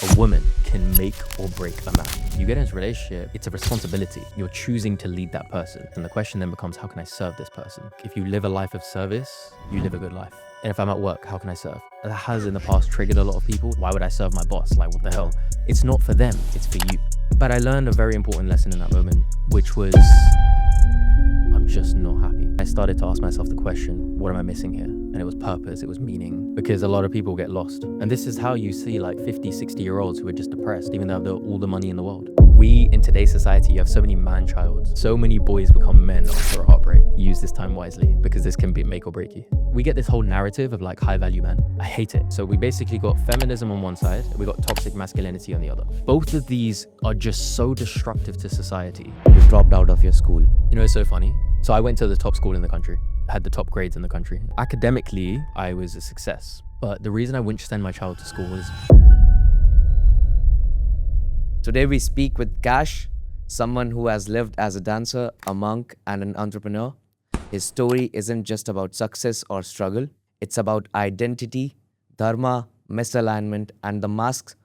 A woman can make or break a man. You get into a relationship, it's a responsibility. You're choosing to lead that person. And the question then becomes, how can I serve this person? If you live a life of service, you live a good life. And if I'm at work, how can I serve? That has in the past triggered a lot of people. Why would I serve my boss? Like, what the hell? It's not for them, it's for you. But I learned a very important lesson in that moment, which was, I'm just not happy. I started to ask myself the question, what am I missing here? And it was purpose, it was meaning, because a lot of people get lost. And this is how you see like 50, 60-year-olds who are just depressed, even though they have all the money in the world. We, in today's society, you have so many man-childs. So many boys become men after a heartbreak. Use this time wisely, because this can be make or break you. We get this whole narrative of like high-value men. I hate it. So we basically got feminism on one side, and we got toxic masculinity on the other. Both of these are just so destructive to society. You dropped out of your school. You know, it's so funny. So I went to the top school in the country, had the top grades in the country. Academically, I was a success. But the reason I wouldn't send my child to school was... Today we speak with Kash, someone who has lived as a dancer, a monk, and an entrepreneur. His story isn't just about success or struggle. It's about identity, dharma, misalignment, and the masks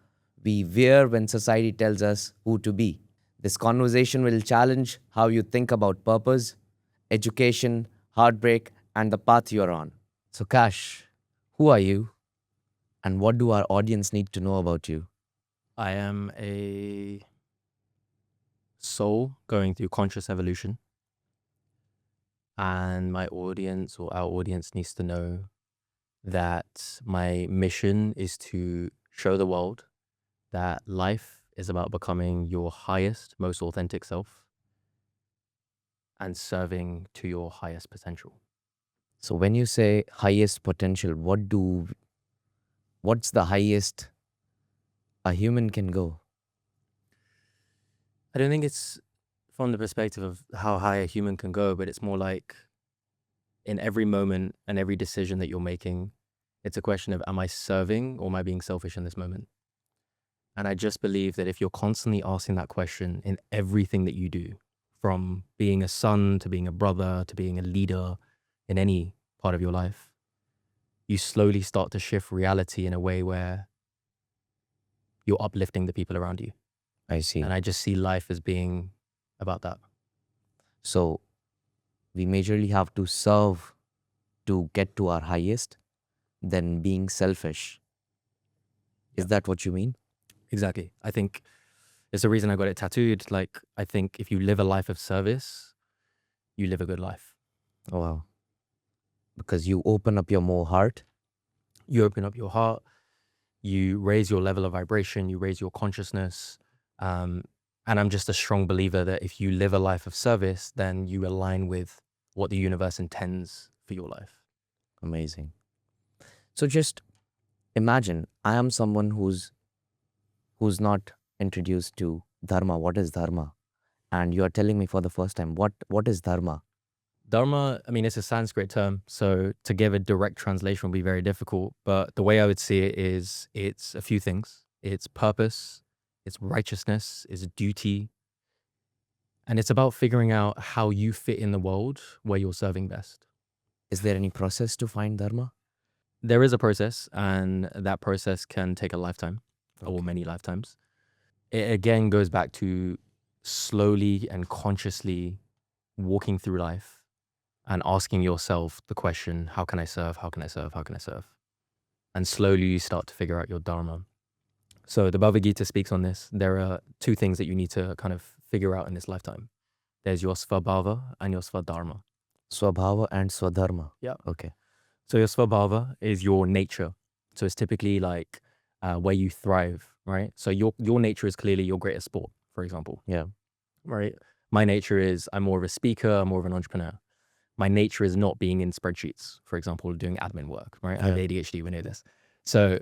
we wear when society tells us who to be. This conversation will challenge how you think about purpose, education, heartbreak, and the path you're on. So Kash, who are you? And what do our audience need to know about you? I am a soul going through conscious evolution. And my audience or our audience needs to know that my mission is to show the world that life is about becoming your highest, most authentic self and serving to your highest potential. So when you say highest potential, what's the highest a human can go? I don't think it's from the perspective of how high a human can go, but it's more like in every moment and every decision that you're making, it's a question of, am I serving or am I being selfish in this moment? And I just believe that if you're constantly asking that question in everything that you do, from being a son to being a brother to being a leader in any part of your life, you slowly start to shift reality in a way where you're uplifting the people around you. I see. And I just see life as being about that. So we majorly have to serve to get to our highest than being selfish. Is that what you mean? Exactly. I think it's the reason I got it tattooed. Like, I think if you live a life of service, you live a good life. Oh, wow. Because you open up your more heart. You open up your heart, you raise your level of vibration, you raise your consciousness. And I'm just a strong believer that if you live a life of service, then you align with what the universe intends for your life. Amazing. So just imagine I am someone who's not introduced to Dharma. What is Dharma? And you are telling me for the first time, what is Dharma? Dharma, I mean, it's a Sanskrit term, so to give a direct translation will be very difficult. But the way I would see it is it's a few things. It's purpose, it's righteousness, it's duty. And it's about figuring out how you fit in the world where you're serving best. Is there any process to find Dharma? There is a process, and that process can take a lifetime or many lifetimes. It again goes back to slowly and consciously walking through life and asking yourself the question, how can I serve? How can I serve? How can I serve? And slowly you start to figure out your Dharma. So the Bhagavad Gita speaks on this. There are two things that you need to kind of figure out in this lifetime. There's your Svabhava and your Svadharma. Swabhava and Swadharma. Yeah. Okay. So your Svabhava is your nature. So it's typically like where you thrive, right? So your nature is clearly your greatest sport, for example. Yeah. Right? My nature is I'm more of a speaker, I'm more of an entrepreneur. My nature is not being in spreadsheets, for example, doing admin work, right? I have ADHD, we know this. So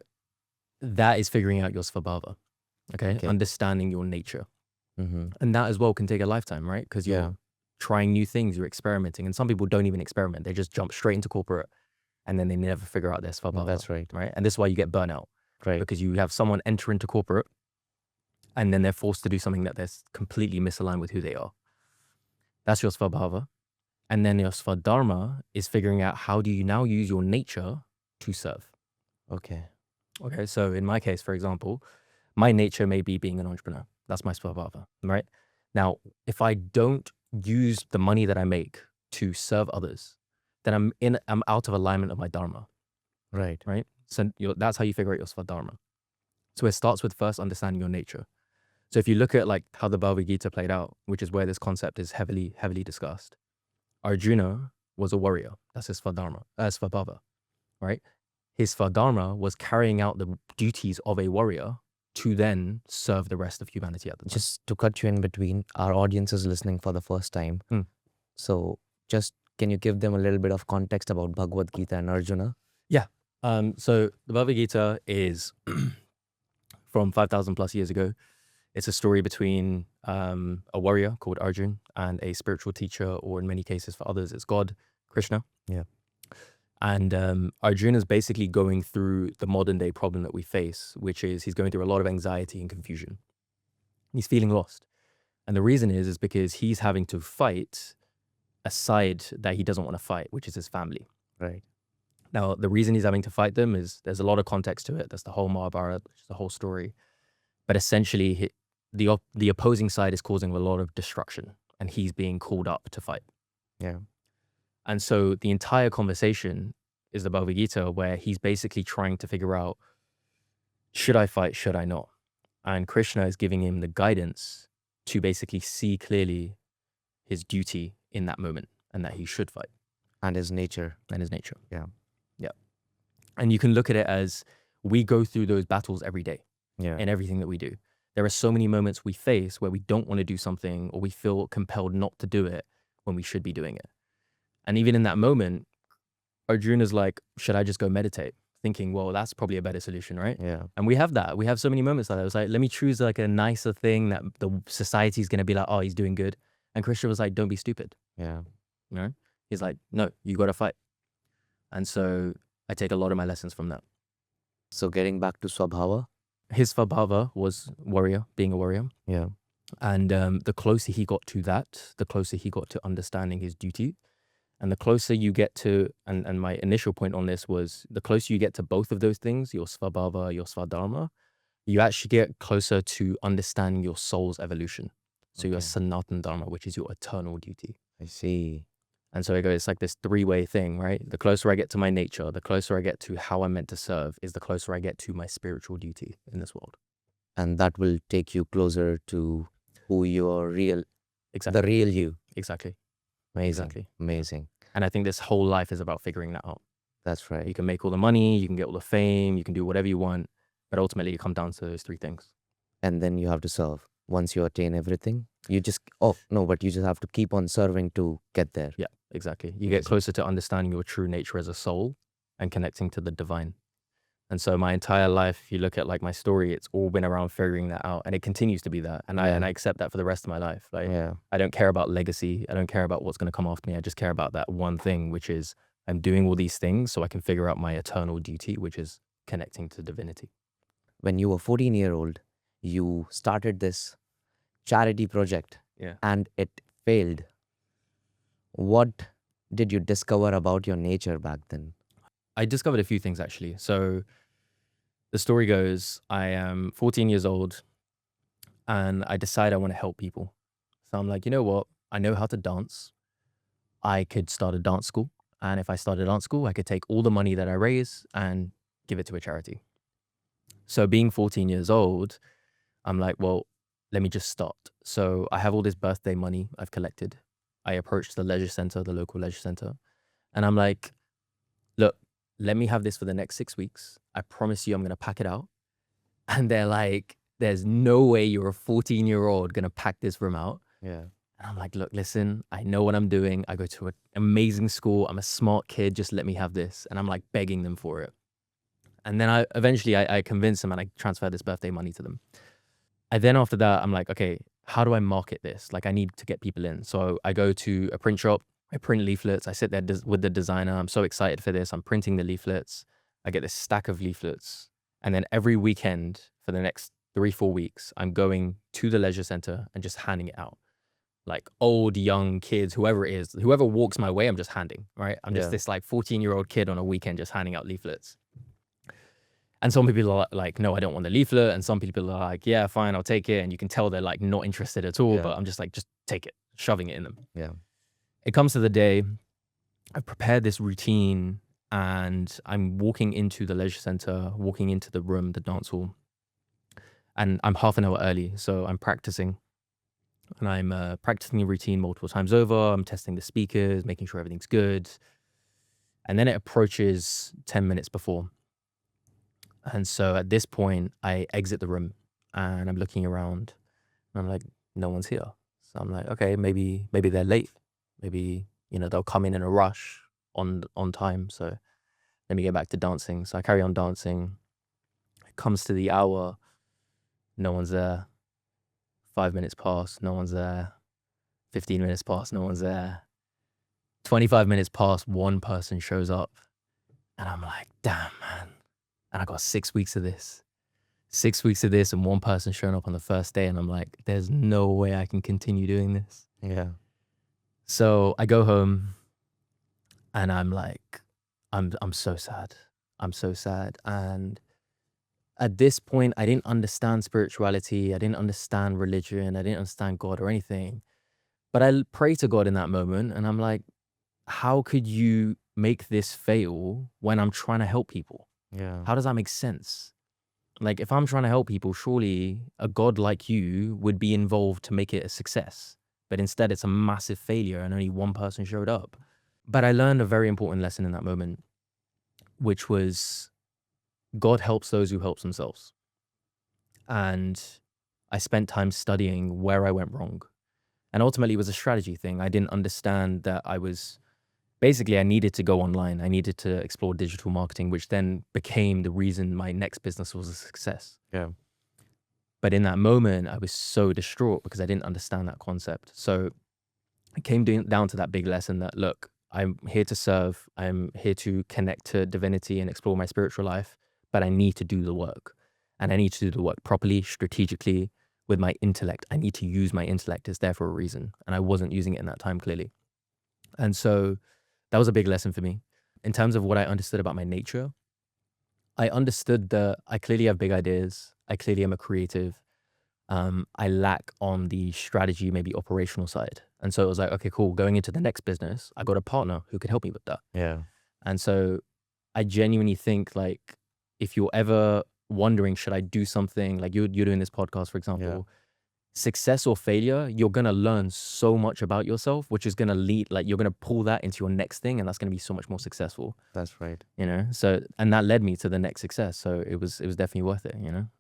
that is figuring out your Svabhava, okay? Understanding your nature. Mm-hmm. And that as well can take a lifetime, right? Because you're trying new things, you're experimenting. And some people don't even experiment. They just jump straight into corporate and then they never figure out their Svabhava. That's right. And this is why you get burnout. Right. Because you have someone enter into corporate and then they're forced to do something that they're completely misaligned with who they are. That's your Svabhava. And then your Svadharma is figuring out how do you now use your nature to serve. Okay. Okay, so in my case, for example, My nature may be being an entrepreneur. That's my svabhava, right? Now, if I don't use the money that I make to serve others, then I'm out of alignment of my dharma, Right. right? So that's how you figure out your svadharma. So it starts with first understanding your nature. So if you look at like how the Bhagavad Gita played out, which is where this concept is heavily discussed, Arjuna was a warrior. That's his svabhava, right? His svadharma was carrying out the duties of a warrior to then serve the rest of humanity at the time. Just to cut you in between, our audience is listening for the first time. So just can you give them a little bit of context about Bhagavad Gita and Arjuna? Yeah. So the Bhagavad Gita is from 5,000 plus years ago. It's a story between a warrior called Arjun and a spiritual teacher, or in many cases for others, it's God, Krishna. Yeah. And Arjuna is basically going through the modern day problem that we face, which is he's going through a lot of anxiety and confusion. He's feeling lost. And the reason is because he's having to fight a side that he doesn't want to fight, which is his family. Right. Now, the reason he's having to fight them is there's a lot of context to it. That's the whole Mahabharata, which is the whole story. But essentially, the opposing side is causing a lot of destruction, and he's being called up to fight. Yeah. And so the entire conversation is the Bhagavad Gita, where he's basically trying to figure out, should I fight, should I not? And Krishna is giving him the guidance to basically see clearly his duty in that moment, and that he should fight. And his nature. Yeah. And you can look at it as we go through those battles every day in everything that we do. There are so many moments we face where we don't want to do something, or we feel compelled not to do it when we should be doing it. And even in that moment, Arjuna's like, should I just go meditate? Thinking, well, that's probably a better solution, right? Yeah. And we have that. We have so many moments like that. It was like, let me choose like a nicer thing that the society's going to be like, oh, he's doing good. And Krishna was like, don't be stupid. Yeah. You know? He's like, no, you got to fight. And so I take a lot of my lessons from that. So getting back to Swabhava. His svabhava was warrior, being a warrior. Yeah. And the closer he got to that, the closer he got to understanding his duty. And the closer you get to, and my initial point on this was, the closer you get to both of those things, your svabhava, your svadharma, you actually get closer to understanding your soul's evolution. So your sanatan dharma, which is your eternal duty. I see. And so it's like this three-way thing, right? The closer I get to my nature, the closer I get to how I'm meant to serve, is the closer I get to my spiritual duty in this world. And that will take you closer to who you're real, Exactly. the real you. Exactly. Amazing. Exactly. Amazing. And I think this whole life is about figuring that out. That's right. You can make all the money, you can get all the fame, you can do whatever you want, but ultimately you come down to those three things. And then you have to serve. Once you attain everything, you just, but you just have to keep on serving to get there. Yeah, exactly. You get closer to understanding your true nature as a soul and connecting to the divine. And so my entire life, if you look at like my story, it's all been around figuring that out, and it continues to be that. And I accept that for the rest of my life. Like, I don't care about legacy. I don't care about what's going to come after me. I just care about that one thing, which is I'm doing all these things so I can figure out my eternal duty, which is connecting to divinity. When you were 14-year-old, you started this charity project and it failed. What did you discover about your nature back then? I discovered a few things actually. So the story goes, I am 14 years old and I decide I want to help people. So I'm like, you know what? I know how to dance. I could start a dance school. And if I started a dance school, I could take all the money that I raise and give it to a charity. So being 14 years old, I'm like, well, let me just start. So I have all this birthday money I've collected. I approached the leisure center, the local leisure center, and I'm like, look, let me have this for the next 6 weeks. I promise you I'm going to pack it out. And they're like, there's no way you're a 14-year-old going to pack this room out. Yeah. And I'm like, look, listen, I know what I'm doing. I go to an amazing school. I'm a smart kid. Just let me have this. And I'm like begging them for it. And then I eventually convince them and I transfer this birthday money to them. And then after that, I'm like, okay, how do I market this? Like I need to get people in. So I go to a print shop, I print leaflets. I sit there with the designer. I'm so excited for this. I'm printing the leaflets. I get this stack of leaflets. And then every weekend for the next 3-4 weeks, I'm going to the leisure center and just handing it out. Like old, young kids, whoever it is, whoever walks my way, I'm just handing, right? I'm just this like 14-year-old kid on a weekend just handing out leaflets. And some people are like, no, I don't want the leaflet. And some people are like, yeah, fine, I'll take it. And you can tell they're like not interested at all. Yeah. But I'm just like, just take it, shoving it in them. Yeah. It comes to the day, I've prepared this routine and I'm walking into the leisure center, walking into the room, the dance hall. And I'm half an hour early. So I'm practicing. And I'm practicing the routine multiple times over. I'm testing the speakers, making sure everything's good. And then it approaches 10 minutes before. And so at this point, I exit the room and I'm looking around and I'm like, no one's here. So I'm like, okay, maybe they're late. Maybe, they'll come in a rush on time. So let me get back to dancing. So I carry on dancing. It comes to the hour. No one's there. 5 minutes pass. No one's there. 15 minutes pass. No one's there. 25 minutes pass. One person shows up. And I'm like, damn, man. And I got 6 weeks of this. 6 weeks of this and one person showing up on the first day. And I'm like, there's no way I can continue doing this. Yeah. So I go home and I'm like, I'm so sad. I'm so sad. And at this point, I didn't understand spirituality. I didn't understand religion. I didn't understand God or anything. But I pray to God in that moment. And I'm like, how could you make this fail when I'm trying to help people? Yeah. How does that make sense? Like, if I'm trying to help people, surely a God like you would be involved to make it a success. But instead, it's a massive failure and only one person showed up. But I learned a very important lesson in that moment, which was God helps those who help themselves. And I spent time studying where I went wrong. And ultimately, it was a strategy thing. I didn't understand that I needed to go online. I needed to explore digital marketing, which then became the reason my next business was a success. Yeah. But in that moment, I was so distraught because I didn't understand that concept. So it came down to that big lesson that, look, I'm here to serve. I'm here to connect to divinity and explore my spiritual life, but I need to do the work. And I need to do the work properly, strategically, with my intellect. I need to use my intellect. It's there for a reason. And I wasn't using it in that time, clearly. And so that was a big lesson for me. In terms of what I understood about my nature, I understood that I clearly have big ideas. I clearly am a creative. I lack on the strategy, maybe operational side. And so it was like, okay, cool. Going into the next business, I got a partner who could help me with that. Yeah. And so I genuinely think, like, if you're ever wondering, should I do something, like you're doing this podcast, for example, success or failure, you're going to learn so much about yourself, which is going to lead, like, you're going to pull that into your next thing. And that's going to be so much more successul. That's right. So, and that led me to the next success. So it was definitely worth it,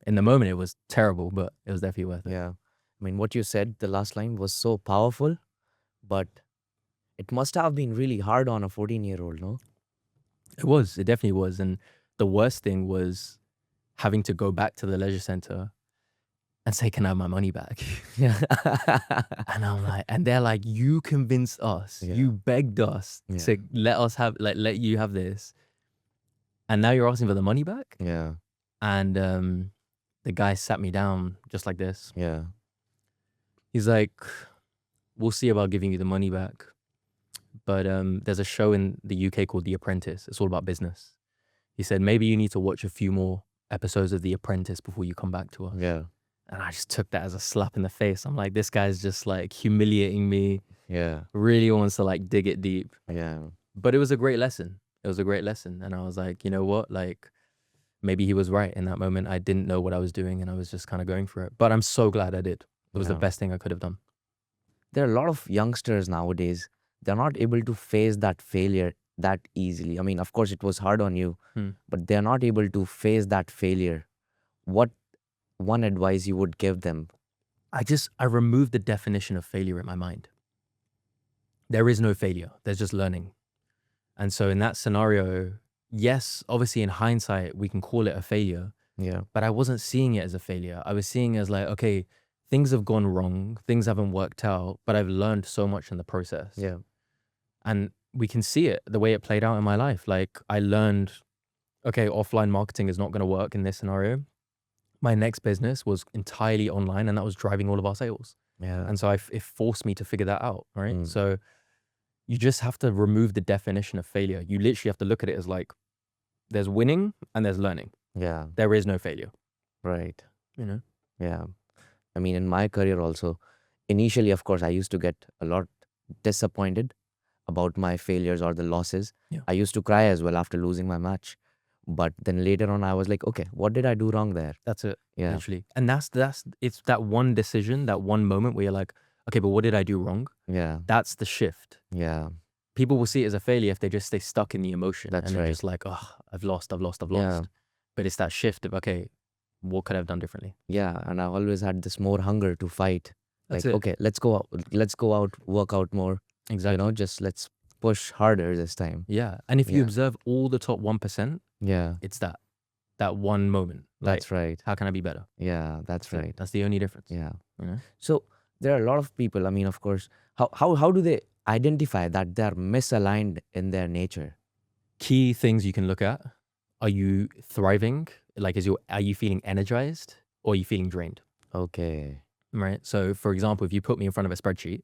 In the moment, it was terrible, but it was definitely worth it. Yeah. I mean, what you said, the last line was so powerful, but it must have been really hard on a 14-year-old, no? It definitely was. And the worst thing was having to go back to the leisure center and say, can I have my money back? Yeah. And I'm like, and they're like, you convinced us, you begged us to let you have this. And now you're asking for the money back? Yeah. And the guy sat me down just like this. Yeah. He's like, we'll see about giving you the money back. But there's a show in the UK called The Apprentice. It's all about business. He said, maybe you need to watch a few more episodes of The Apprentice before you come back to us. Yeah. And I just took that as a slap in the face. I'm like, this guy's just like humiliating me. Yeah. Really wants to like dig it deep. Yeah. But it was a great lesson. It was a great lesson. And I was like, you know what? Like, maybe he was right in that moment. I didn't know what I was doing and I was just kind of going for it. But I'm so glad I did. It was the best thing I could have done. There are a lot of youngsters nowadays. They're not able to face that failure that easily. I mean, of course, it was hard on you, but they're not able to face that failure. What one advice you would give them? I removed the definition of failure in my mind. There is no failure. There's just learning. And so in that scenario, yes, obviously in hindsight, we can call it a failure. Yeah. But I wasn't seeing it as a failure. I was seeing it as like, okay, things have gone wrong. Things haven't worked out, but I've learned so much in the process. Yeah. And we can see it, the way it played out in my life. Like, I learned, okay, offline marketing is not going to work in this scenario. My next business was entirely online, and that was driving all of our sales. Yeah. And so it forced me to figure that out, right? So you just have to remove the definition of failure. You literally have to look at it as like, there's winning and there's learning. Yeah. There is no failure, Right. you know? Yeah. I mean, in my career also, initially, of course, I used to get a lot disappointed about my failures or the losses. Yeah. I used to cry as well after losing my match. But then later on, I was like, okay, what did I do wrong there? That's it, Yeah. literally. And it's that one decision, that one moment where you're like, okay, but what did I do wrong? Yeah. That's the shift. Yeah. People will see it as a failure if they just stay stuck in the emotion. That's and they're right. just like, oh, I've lost. Yeah. But it's that shift of, okay, what could I have done differently? Yeah. And I've always had this more hunger to fight. That's Like, it. okay, let's go out, work out more. Exactly. Just let's push harder this time. Yeah. And if you Yeah. observe all the top 1%, Yeah. it's that one moment. Like, That's right. how can I be better? Yeah. That's That's it. right. That's the only difference. Yeah. You know? So there are a lot of people, I mean, of course, how do they identify that they're misaligned in their nature? Key things you can look at. Are you thriving? Like, are you feeling energized, or are you feeling drained? Okay. Right. So for example, if you put me in front of a spreadsheet,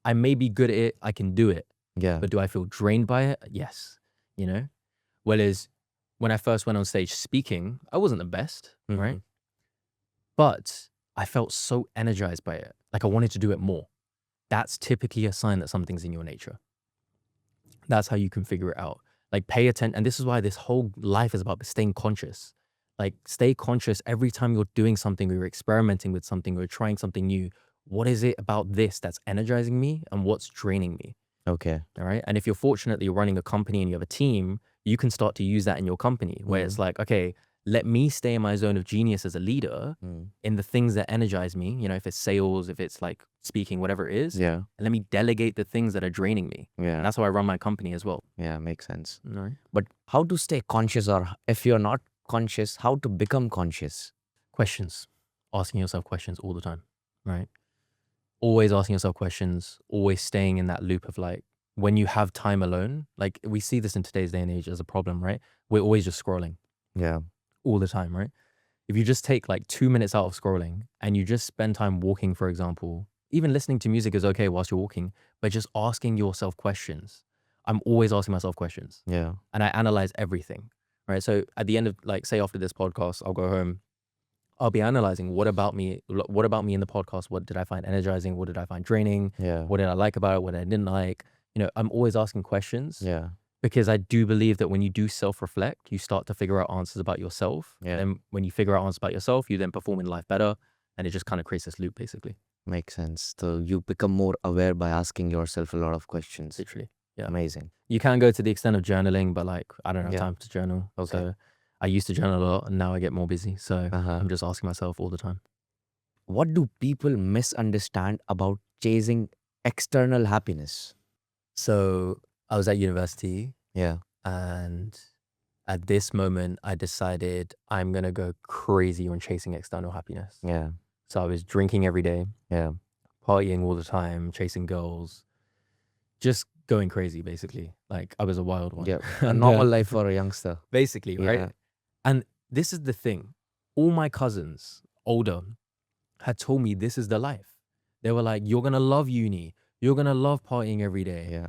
I may be good at it. I can do it. Yeah. But do I feel drained by it? Yes. You know? Whereas when I first went on stage speaking, I wasn't the best, right? But I felt so energized by it. Like I wanted to do it more. That's typically a sign that something's in your nature. That's how you can figure it out. Like pay attention. And this is why this whole life is about staying conscious. Like stay conscious every time you're doing something, or you're experimenting with something, or you're trying something new. What is it about this that's energizing me, and what's draining me? Okay. All right. And if you're fortunate that you're running a company and you have a team, you can start to use that in your company, where it's like, okay, let me stay in my zone of genius as a leader in the things that energize me. You know, if it's sales, if it's like speaking, whatever it is. Yeah. And let me delegate the things that are draining me. Yeah. And that's how I run my company as well. Yeah. Makes sense. All right. But how to stay conscious, or if you're not conscious, how to become conscious? Questions. Asking yourself questions all the time. Right. Always asking yourself questions, always staying in that loop of like, when you have time alone, like we see this in today's day and age as a problem, right? We're always just scrolling Yeah. all the time, right? If you just take like 2 minutes out of scrolling and you just spend time walking, for example, even listening to music is okay whilst you're walking, but just asking yourself questions. I'm always asking myself questions, Yeah. and I analyze everything, right? So at the end of, like, say after this podcast, I'll go home, I'll be analyzing what about me in the podcast? What did I find energizing? What did I find draining? Yeah. What did I like about it? What I didn't like? You know, I'm always asking questions. Yeah. Because I do believe that when you do self-reflect, you start to figure out answers about yourself. Yeah. And when you figure out answers about yourself, you then perform in life better. And it just kind of creates this loop, basically. Makes sense. So you become more aware by asking yourself a lot of questions. Literally. Yeah. Amazing. You can go to the extent of journaling, but like, I don't have Yeah. time to journal. Okay. So I used to journal a lot, and now I get more busy. So Uh-huh. I'm just asking myself all the time. What do people misunderstand about chasing external happiness? So I was at university, Yeah. and at this moment, I decided I'm going to go crazy on chasing external happiness. Yeah. So I was drinking every day, Yeah. partying all the time, chasing girls, just going crazy, basically. Like I was a wild one. Yeah. A And, normal life for a youngster. basically, right? Yeah. And this is the thing. All my cousins, older, had told me this is the life. They were like, you're going to love uni. You're going to love partying every day. Yeah.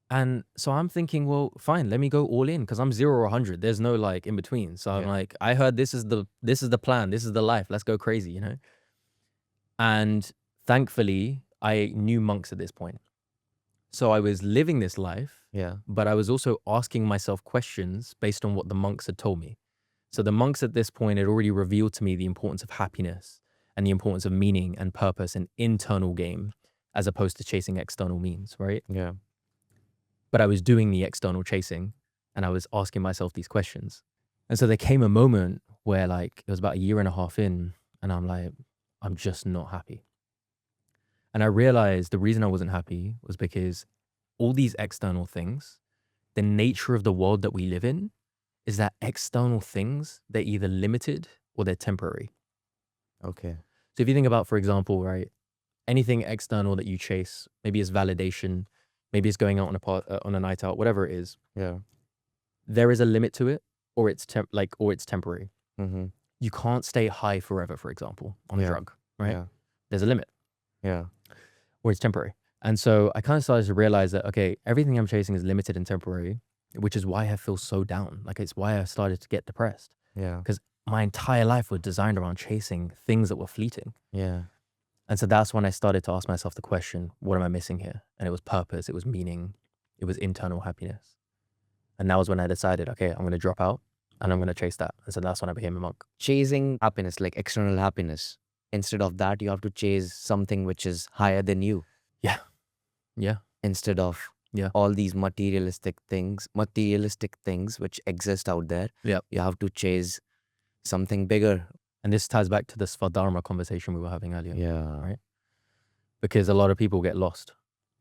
And so I'm thinking, well, fine, let me go all in, because I'm 0 or 100. There's no like in between. So I'm Yeah. like, I heard this is the plan. This is the life. Let's go crazy, you know? And thankfully, I knew monks at this point. So I was living this life, Yeah. but I was also asking myself questions based on what the monks had told me. So the monks at this point had already revealed to me the importance of happiness and the importance of meaning and purpose and internal game, as opposed to chasing external means, right? Yeah. But I was doing the external chasing, and I was asking myself these questions. And so there came a moment where, like, it was about 1.5 years in, and I'm like, I'm just not happy. And I realized the reason I wasn't happy was because all these external things, the nature of the world that we live in is that external things, they're either limited or they're temporary. Okay. So if you think about, for example, right, anything external that you chase, maybe it's validation, maybe it's going out on a night out, whatever it is, Yeah. there is a limit to it, or it's temporary. Mm-hmm. You can't stay high forever, for example, on a Yeah. drug, right? Yeah. There's a limit, Yeah. or it's temporary. And so I kind of started to realize that, okay, everything I'm chasing is limited and temporary, which is why I feel so down. Like, it's why I started to get depressed. Yeah. because my entire life was designed around chasing things that were fleeting. Yeah. And so that's when I started to ask myself the question, what am I missing here? And it was purpose, it was meaning, it was internal happiness. And that was when I decided, okay, I'm going to drop out and I'm going to chase that. And so that's when I became a monk. Chasing happiness, like external happiness. Instead of that, you have to chase something which is higher than you. Yeah. Yeah. Instead of Yeah. all these materialistic things which exist out there. Yep. You have to chase something bigger. And this ties back to this Dharma conversation we were having earlier. Yeah. Right. Because a lot of people get lost.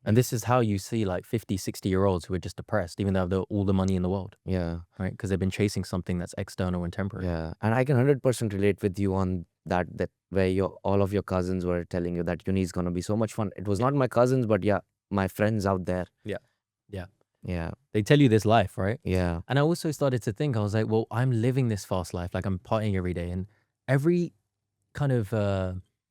And this is how you see like 50, 60-year-olds who are just depressed, even though they have all the money in the world. Yeah. Right. Because they've been chasing something that's external and temporary. Yeah. And I can 100% relate with you on that where all of your cousins were telling you that uni is going to be so much fun. It was not my cousins, but yeah, my friends out there. Yeah. Yeah. Yeah. They tell you this life, right? Yeah. And I also started to think, I was like, well, I'm living this fast life. Like I'm partying every day. And every kind of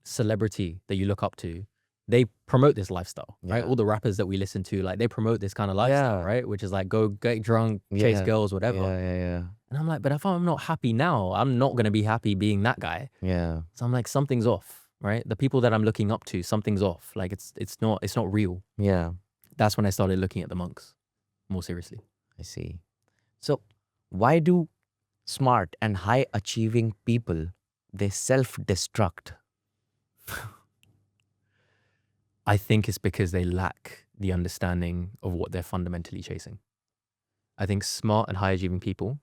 celebrity that you look up to, they promote this lifestyle, right? Yeah. All the rappers that we listen to, like they promote this kind of lifestyle, Yeah. right? Which is like go get drunk, chase Yeah. girls, whatever. Yeah. And I'm like, but if I'm not happy now, I'm not going to be happy being that guy. Yeah. So I'm like, something's off, right? The people that I'm looking up to, something's off. Like it's not real. Yeah. That's when I started looking at the monks more seriously. I see. So why do smart and high achieving people, they self-destruct? I think it's because they lack the understanding of what they're fundamentally chasing. I think smart and high achieving people,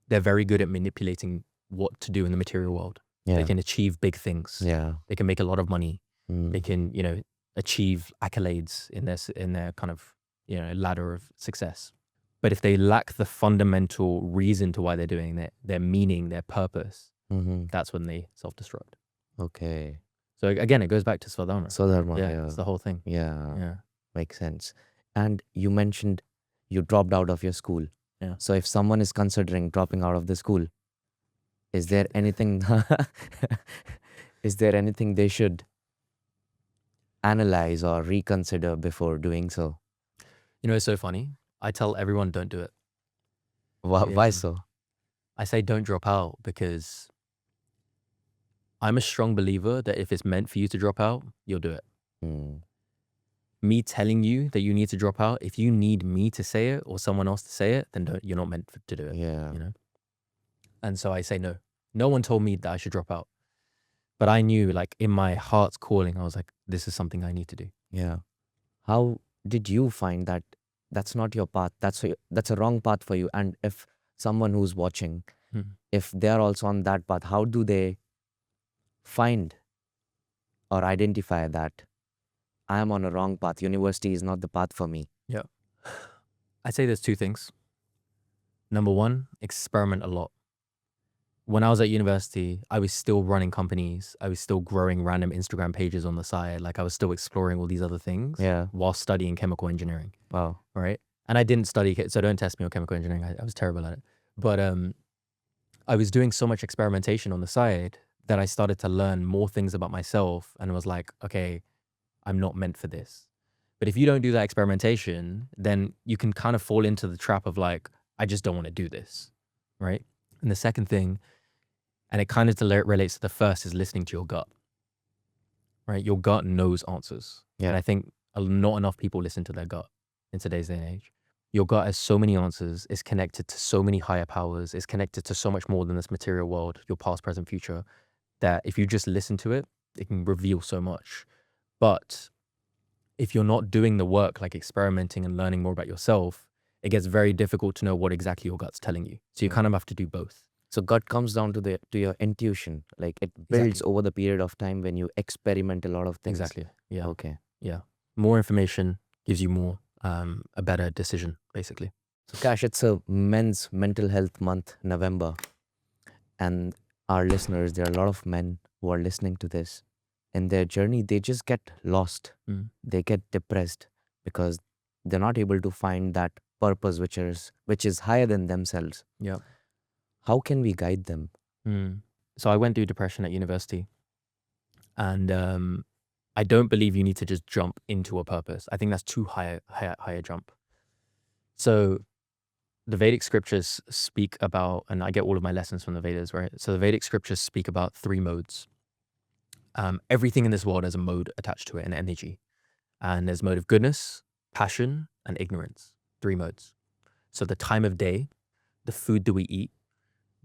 they're very good at manipulating what to do in the material world. Yeah. They can achieve big things. Yeah. They can make a lot of money. Mm. They can, achieve accolades in their kind of, ladder of success. But if they lack the fundamental reason to why they're doing it, their meaning, their purpose, Mm-hmm. that's when they self-destruct. Okay. So again, it goes back to Swadharma. So Dharma. Yeah, it's the whole thing. Yeah. Yeah. Makes sense. And you mentioned you dropped out of your school. Yeah. So if someone is considering dropping out of the school, is there anything they should analyze or reconsider before doing so? It's so funny. I tell everyone don't do it. Why so? I say don't drop out because I'm a strong believer that if it's meant for you to drop out, you'll do it. Mm. Me telling you that you need to drop out, if you need me to say it or someone else to say it, then you're not meant to do it. Yeah. And so I say no. No one told me that I should drop out. But I knew, like, in my heart's calling, I was like, this is something I need to do. Yeah. How did you find that that's not your path? That's a wrong path for you. And if someone who's watching, if they're also on that path, how do they find or identify that I am on a wrong path? University is not the path for me. Yeah. I'd say there's two things. Number one, experiment a lot. When I was at university, I was still running companies. I was still growing random Instagram pages on the side. Like I was still exploring all these other things while studying chemical engineering. Wow. Right. And I didn't study, so don't test me on chemical engineering. I was terrible at it. But I was doing so much experimentation on the side that I started to learn more things about myself and was like, okay, I'm not meant for this. But if you don't do that experimentation, then you can kind of fall into the trap of like, I just don't want to do this. Right. And the second thing, and it kind of relates to the first, is listening to your gut. Right? Your gut knows answers. Yeah. And I think not enough people listen to their gut in today's day and age. Your gut has so many answers. It's connected to so many higher powers. It's connected to so much more than this material world, your past, present, future, that if you just listen to it, it can reveal so much. But if you're not doing the work, like experimenting and learning more about yourself, it gets very difficult to know what exactly your gut's telling you. So you kind of have to do both. So gut comes down to your intuition. Like it builds over the period of time when you experiment a lot of things. Exactly. Yeah. Okay. Yeah. More information gives you more, a better decision, basically. So Kash, it's a men's mental health month, November. And our listeners, there are a lot of men who are listening to this. In their journey, they just get lost. They get depressed because they're not able to find that purpose which is higher than themselves. Yeah. How can we guide them? So I went through depression at university, and I don't believe you need to just jump into a purpose. I think that's too high a jump. So the Vedic scriptures speak about, and I get all of my lessons from the Vedas, right? So the Vedic scriptures speak about 3 modes. Everything in this world has a mode attached to it, an energy. And there's mode of goodness, passion, and ignorance. 3 modes. So the time of day, the food that we eat,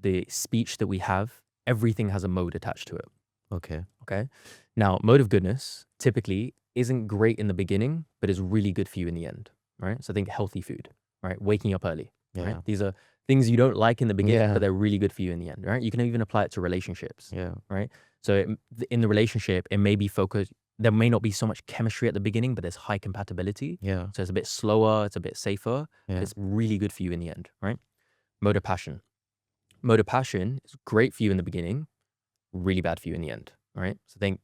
the speech that we have, everything has a mode attached to it. Okay. Okay. Now, mode of goodness typically isn't great in the beginning, but is really good for you in the end, right? So think healthy food, right? Waking up early, Yeah. right? These are things you don't like in the beginning, Yeah. but they're really good for you in the end, right? You can even apply it to relationships, Yeah. right? So in the relationship, it may be focused, there may not be so much chemistry at the beginning, but there's high compatibility. Yeah. So it's a bit slower, it's a bit safer, but Yeah. it's really good for you in the end, right? Mode of passion. Mode of passion is great for you in the beginning, really bad for you in the end, right? So think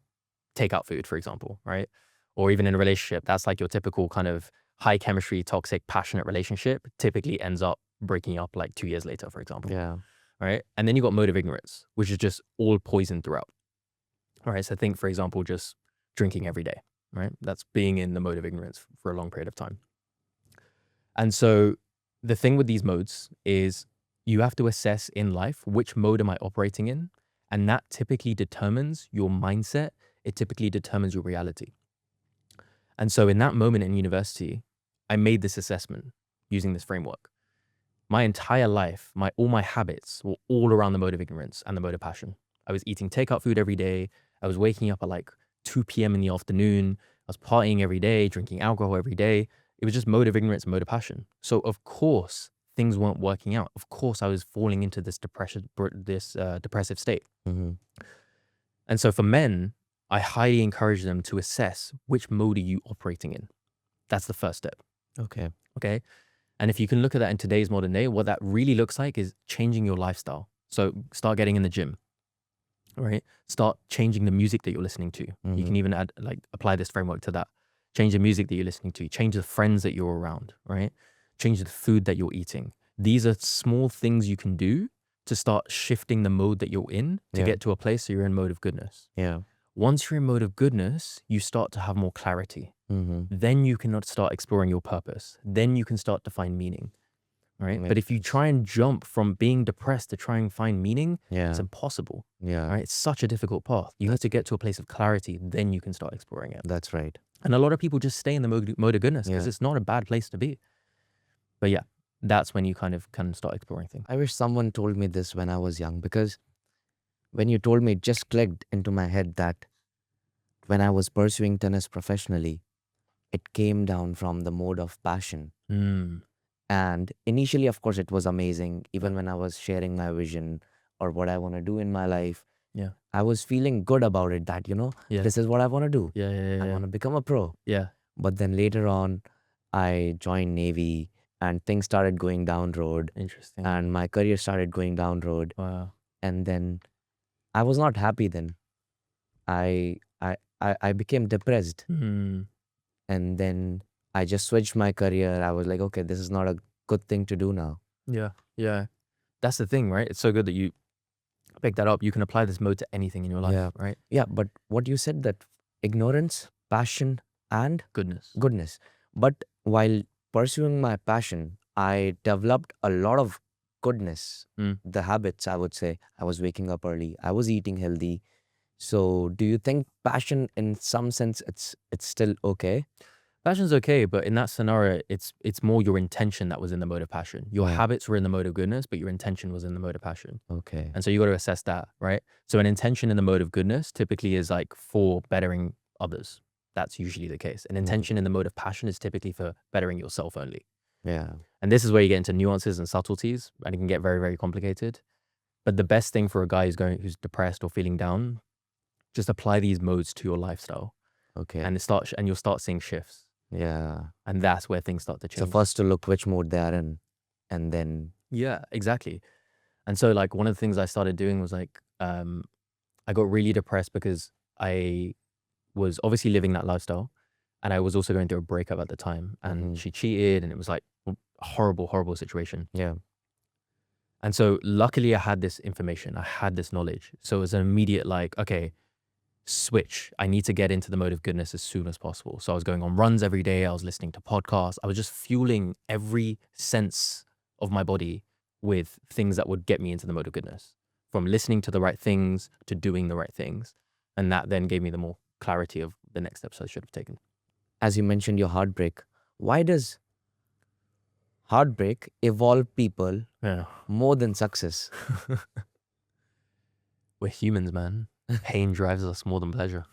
takeout food, for example, right? Or even in a relationship, that's like your typical kind of high chemistry, toxic, passionate relationship typically ends up breaking up like 2 years later, for example, Yeah. right? And then you got mode of ignorance, which is just all poison throughout, all right? So think, for example, just drinking every day, right? That's being in the mode of ignorance for a long period of time. And so the thing with these modes is you have to assess in life, which mode am I operating in? And that typically determines your mindset. It typically determines your reality. And so in that moment in university, I made this assessment using this framework. My entire life, all my habits were all around the mode of ignorance and the mode of passion. I was eating takeout food every day. I was waking up at like 2 p.m. in the afternoon. I was partying every day, drinking alcohol every day. It was just mode of ignorance, mode of passion. So of course, things weren't working out. Of course, I was falling into this depressive state. Mm-hmm. And so for men, I highly encourage them to assess which mode are you operating in. That's the first step. Okay. Okay. And if you can look at that in today's modern day, what that really looks like is changing your lifestyle. So start getting in the gym, right? Start changing the music that you're listening to. You can even apply this framework to that. Change the music that you're listening to, change the friends that you're around, right? Change the food that you're eating. These are small things you can do to start shifting the mode that you're in to Yeah. get to a place where you're in mode of goodness. Yeah. Once you're in mode of goodness, you start to have more clarity. Mm-hmm. Then you can start exploring your purpose. Then you can start to find meaning, right? But Makes if you sense. try and jump from being depressed to try and find meaning, Yeah. it's impossible, Yeah. right? It's such a difficult path. You have to get to a place of clarity, then you can start exploring it. That's right. And a lot of people just stay in the mode of goodness because Yeah. it's not a bad place to be. But yeah, that's when you kind of can start exploring things. I wish someone told me this when I was young, because when you told me, it just clicked into my head that when I was pursuing tennis professionally, it came down from the mode of passion. Mm. And initially, of course, it was amazing. Even when I was sharing my vision or what I want to do in my life, Yeah. I was feeling good about it, that, Yeah. this is what I want to do. Yeah. Yeah. I Yeah. want to become a pro. Yeah. But then later on, I joined Navy and things started going down road Interesting. and my career started going down road. Wow. And then I was not happy then. I became depressed. Mm. And then I just switched my career. I was like, okay, this is not a good thing to do now. Yeah. Yeah. That's the thing, right? It's so good that you pick that up. You can apply this mode to anything in your life, Yeah. right? Yeah, but what you said, that ignorance, passion, and Goodness. goodness. But while pursuing my passion, I developed a lot of goodness. Mm. The habits, I would say. I was waking up early. I was eating healthy. So do you think passion, in some sense, it's still okay? Passion's okay, but in that scenario, it's more your intention that was in the mode of passion. Your Yeah. habits were in the mode of goodness, but your intention was in the mode of passion. Okay. And so you got to assess that, right? So an intention in the mode of goodness typically is like for bettering others. That's usually the case. An intention in the mode of passion is typically for bettering yourself only. Yeah. And this is where you get into nuances and subtleties, and it can get very, very complicated. But the best thing for a guy who's depressed or feeling down, just apply these modes to your lifestyle, Okay. and you'll start seeing shifts. Yeah. And that's where things start to So change. first to look which mode they are in, and then Yeah, exactly. And so like one of the things I started doing was like, I got really depressed because I was obviously living that lifestyle, and I was also going through a breakup at the time, and she cheated, and it was like a horrible, horrible situation. yeah. And so luckily I had this information, I had this knowledge. So it was an immediate like, okay, switch. I need to get into the mode of goodness as soon as possible. So I was going on runs every day. I was listening to podcasts. I was just fueling every sense of my body with things that would get me into the mode of goodness, from listening to the right things to doing the right things. And that then gave me the more clarity of the next steps I should have taken. As you mentioned your heartbreak, why does heartbreak evolve people Yeah. more than success? We're humans, man. Pain drives us more than pleasure.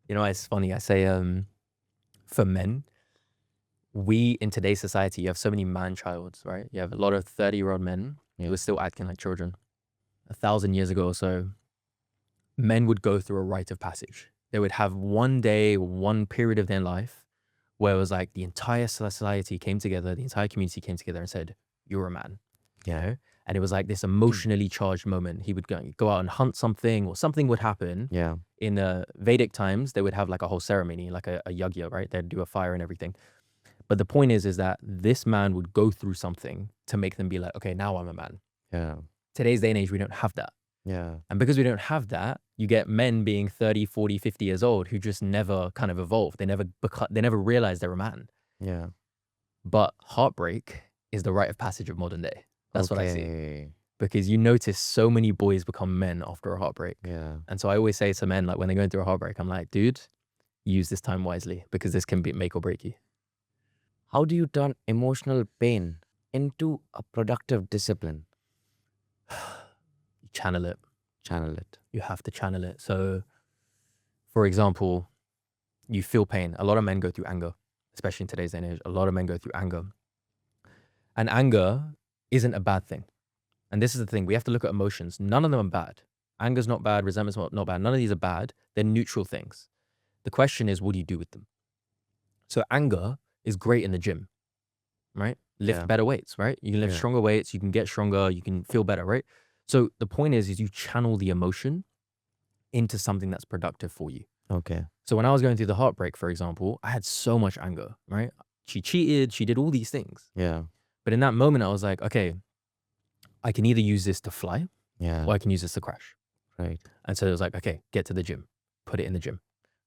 You know, it's funny. I say, for men, we in today's society, you have so many man-childs, right? You have a lot of 30-year-old men who are still acting like children. 1,000 years ago or so, men would go through a rite of passage. They would have one day, one period of their life where it was like the entire society came together, the entire community came together and said, "You're a man," you know? And it was like this emotionally charged moment. He would go out and hunt something, or something would happen. Yeah. In Vedic times, they would have like a whole ceremony, like a yagya, right? They'd do a fire and everything. But the point is that this man would go through something to make them be like, okay, now I'm a man. Yeah. Today's day and age, we don't have that. Yeah. And because we don't have that, you get men being 30, 40, 50 years old who just never kind of evolved. They never realize they're a man. Yeah. But heartbreak is the rite of passage of modern day. That's what I see. Okay. Because you notice so many boys become men after a heartbreak. Yeah. And so I always say to men, like when they're going through a heartbreak, I'm like, dude, use this time wisely because this can make or break you. How do you turn emotional pain into a productive discipline? You channel it. Channel it. You have to channel it. So, for example, you feel pain. A lot of men go through anger, especially in today's day and age. A lot of men go through anger. And anger isn't a bad thing. And this is the thing. We have to look at emotions. None of them are bad. Anger's not bad. Resentment's not bad. None of these are bad. They're neutral things. The question is, what do you do with them? So anger is great in the gym, right? Lift better weights, right? You can lift stronger weights. You can get stronger. You can feel better, right? So the point is you channel the emotion into something that's productive for you. Okay. So when I was going through the heartbreak, for example, I had so much anger, right? She cheated. She did all these things. Yeah. But in that moment, I was like, okay, I can either use this to fly Yeah. or I can use this to crash. Right. And so it was like, okay, get to the gym, put it in the gym,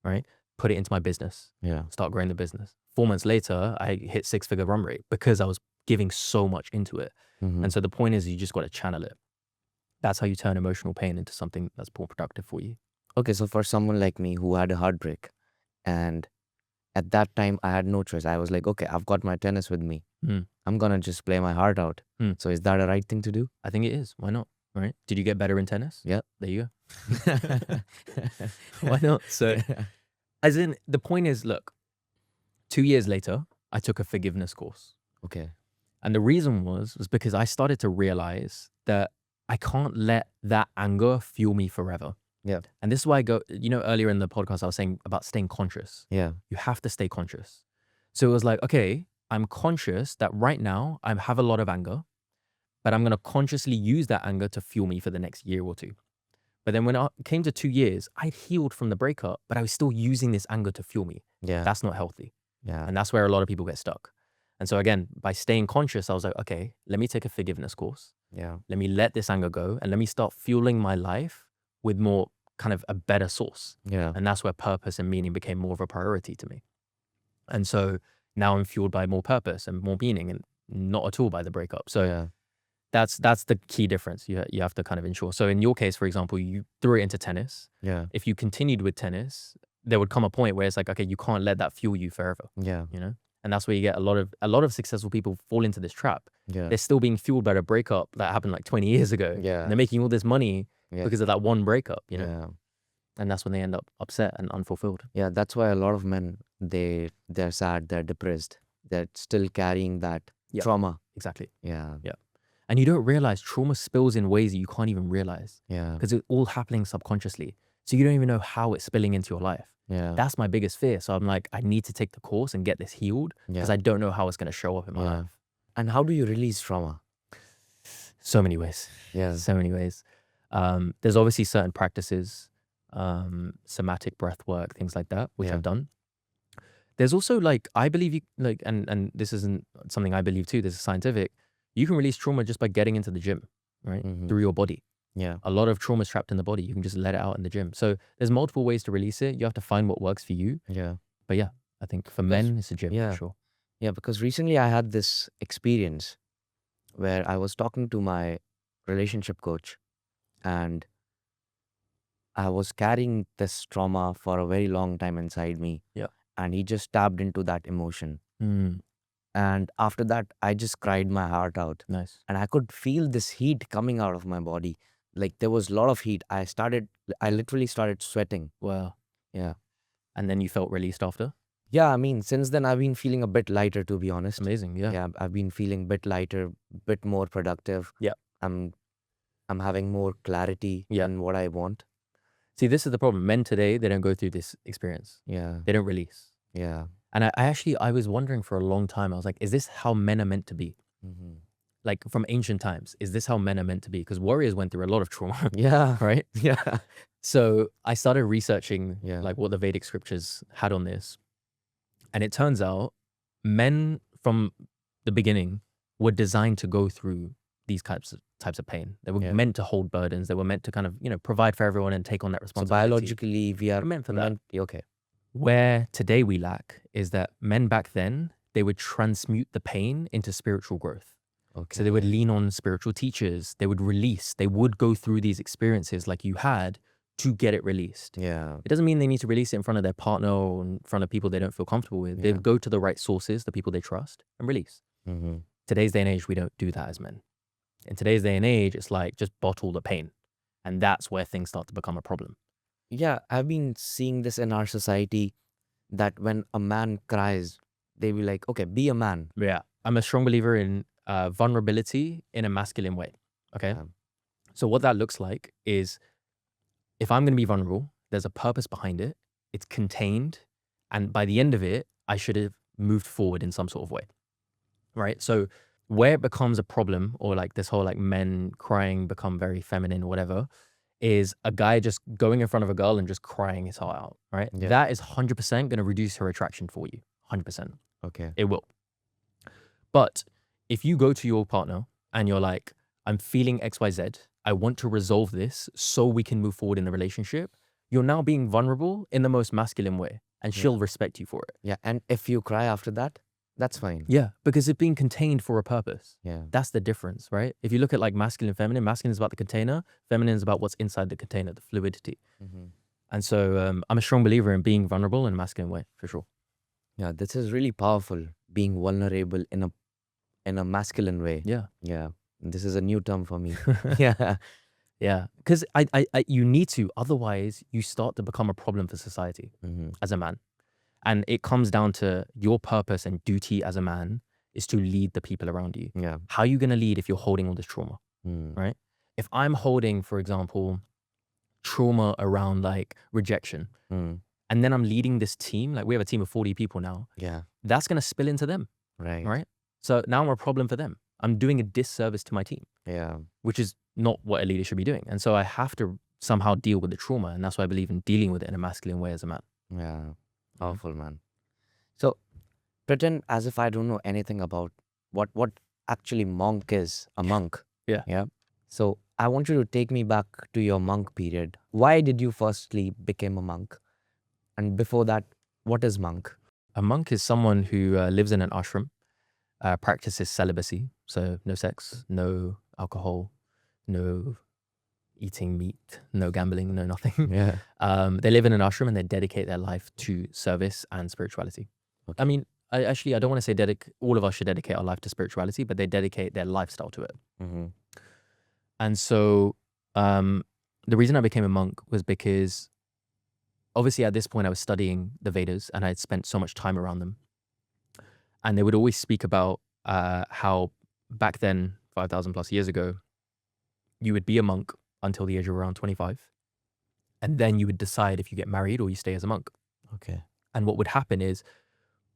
right? Put it into my business, Yeah. start growing the business. 4 months later, I hit 6-figure run rate because I was giving so much into it. Mhm. And so the point is you just got to channel it. That's how you turn emotional pain into something that's more productive for you. Okay, so for someone like me who had a heartbreak, and at that time I had no choice. I was like, okay, I've got my tennis with me. Mm. I'm gonna just play my heart out. So is that a right thing to do? I think it is. Why not? Right? Did you get better in tennis? Yeah. There you go. Why not? So, as in, the point is, look, 2 years later, I took a forgiveness course. Okay. And the reason was because I started to realize that I can't let that anger fuel me forever. Yeah. And this is why I go, earlier in the podcast, I was saying about staying conscious. Yeah. You have to stay conscious. So it was like, okay, I'm conscious that right now I have a lot of anger, but I'm going to consciously use that anger to fuel me for the next year or two. But then when it came to 2 years, I'd healed from the breakup, but I was still using this anger to fuel me. Yeah. That's not healthy. Yeah. And that's where a lot of people get stuck. And so again, by staying conscious, I was like, okay, let me take a forgiveness course. Yeah. Let me let this anger go and let me start fueling my life with more kind of a better source. Yeah. And that's where purpose and meaning became more of a priority to me. And so now I'm fueled by more purpose and more meaning and not at all by the breakup. So Yeah. that's the key difference you have to kind of ensure. So in your case, for example, you threw it into tennis. Yeah. If you continued with tennis, there would come a point where it's like, okay, you can't let that fuel you forever, Yeah. And that's where you get a lot of successful people fall into this trap. Yeah. They're still being fueled by a breakup that happened like 20 years ago. Yeah. And they're making all this money because of that one breakup, Yeah. And that's when they end up upset and unfulfilled. Yeah. That's why a lot of men, they're sad, they're depressed, they're still carrying that trauma. Exactly. Yeah. And you don't realize trauma spills in ways that you can't even realize Yeah. because it's all happening subconsciously. So you don't even know how it's spilling into your life. Yeah. That's my biggest fear. So I'm like, I need to take the course and get this healed because I don't know how it's going to show up in my life. And how do you release trauma? So many ways. Yeah. So many ways. There's obviously certain practices, somatic breath work, things like that, which I've done. There's also I believe you and this isn't something I believe too, this is scientific. You can release trauma just by getting into the gym, right? Through your body. Yeah. A lot of trauma is trapped in the body. You can just let it out in the gym. So there's multiple ways to release it. You have to find what works for you. Yeah. But yeah, I think for men, it's the gym for sure. Yeah, because recently I had this experience where I was talking to my relationship coach, and I was carrying this trauma for a very long time inside me. Yeah. And he just tapped into that emotion. Mm, And after that, I just cried my heart out. nice. And I could feel this heat coming out of my body. Like there was a lot of heat. I literally started sweating. Wow. Yeah. And then you felt released after? Yeah, I mean, since then I've been feeling a bit lighter, to be honest. Amazing. Yeah. Yeah, I've been feeling a bit lighter, bit more productive. Yeah. I'm I'm having more clarity Yeah. in what I want. See, this is the problem. Men today, they don't go through this experience. Yeah. They don't release. Yeah. And I was wondering for a long time, I was like, is this how men are meant to be? Hmm. Like from ancient times, is this how men are meant to be? Because warriors went through a lot of trauma, Yeah. right? Yeah. So I started researching Yeah. like what the Vedic scriptures had on this. And it turns out men from the beginning were designed to go through these types of pain. They were Yeah. meant to hold burdens. They were meant to kind of, provide for everyone and take on that So responsibility. biologically, we are We're meant for that. Okay. Where today we lack is that men back then, they would transmute the pain into spiritual growth. Okay. So they would lean on spiritual teachers. They would release. They would go through these experiences like you had to get it released. Yeah. It doesn't mean they need to release it in front of their partner or in front of people they don't feel comfortable with. They Yeah. go to the right sources, the people they trust, and release. Hmm. Today's day and age, we don't do that as men. In today's day and age, it's like just bottle the pain. And that's where things start to become a problem. Yeah, I've been seeing this in our society that when a man cries, they be like, okay, be a man. Yeah. I'm a strong believer in vulnerability in a masculine way. Okay. Yeah. So what that looks like is if I'm going to be vulnerable, there's a purpose behind it. It's contained. And by the end of it, I should have moved forward in some sort of way. Right. So where it becomes a problem, or like this whole like men crying become very feminine or whatever, is a guy just going in front of a girl and just crying his heart out. Right. Yeah. That is 100% going to reduce her attraction for you. 100%. Okay. It will. But if you go to your partner and you're like, I'm feeling XYZ, I want to resolve this so we can move forward in the relationship, you're now being vulnerable in the most masculine way, and Yeah. she'll respect you for it. Yeah. And if you cry after that, that's fine. Yeah, because it's being contained for a purpose. Yeah. That's the difference, right? If you look at like masculine, masculine is about the container, feminine is about what's inside the container, the fluidity. Hmm. And so I'm a strong believer in being vulnerable in a masculine way, for sure. Yeah. This is really powerful, being vulnerable in a masculine way. Yeah. Yeah. This is a new term for me. Yeah. Yeah. Because you need to, otherwise you start to become a problem for society Hmm. as a man. And it comes down to your purpose and duty as a man is to lead the people around you. Yeah. How are you going to lead if you're holding all this trauma, Mm. right? If I'm holding, for example, trauma around like rejection, Mm. and then I'm leading this team, like we have a team of 40 people now, Yeah. that's going to spill into them, Right. right? So now I'm a problem for them. I'm doing a disservice to my team, Yeah. which is not what a leader should be doing. And so I have to somehow deal with the trauma. And that's why I believe in dealing with it in a masculine way as a man. Yeah. Powerful, man. So pretend as if I don't know anything about what actually monk is, a monk. Yeah. Yeah. So I want you to take me back to your monk period. Why did you firstly become a monk? And before that, what is monk? A monk is someone who lives in an ashram, practices celibacy. So no sex, no alcohol, no eating meat, no gambling, no nothing. Yeah. They live in an ashram and they dedicate their life to service and spirituality. Okay. I mean, I don't want to say all of us should dedicate our life to spirituality, but they dedicate their lifestyle to it. Mm-hmm. And so the reason I became a monk was because obviously at this point I was studying the Vedas and I had spent so much time around them. And they would always speak about how back then, 5,000 plus years ago, you would be a monk until the age of around 25. And then you would decide if you get married or you stay as a monk. Okay. And what would happen is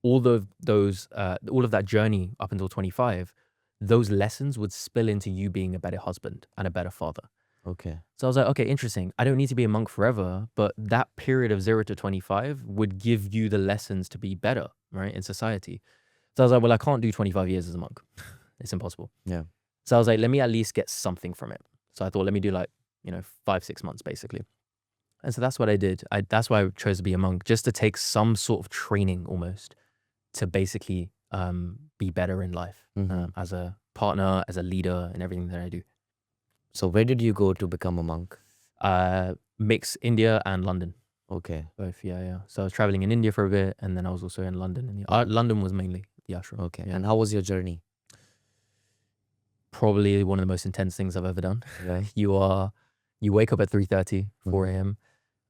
all of that journey up until 25, those lessons would spill into you being a better husband and a better father. Okay. So I was like, okay, interesting. I don't need to be a monk forever, but that period of 0 to 25 would give you the lessons to be better, right, in society. So I was like, well, I can't do 25 years as a monk. It's impossible. Yeah. So I was like, let me at least get something from it. So I thought, let me do like, 5-6 months basically. And so that's what I did. That's why I chose to be a monk, just to take some sort of training almost to basically be better in life as a partner, as a leader, in everything that I do. So where did you go to become a monk? Mix India and London. Okay. Both, yeah. So I was traveling in India for a bit, and then I was also in London. And London was mainly the ashram. Okay. Yeah. And how was your journey? Probably one of the most intense things I've ever done. Right. You wake up at 3:30, 4 a.m.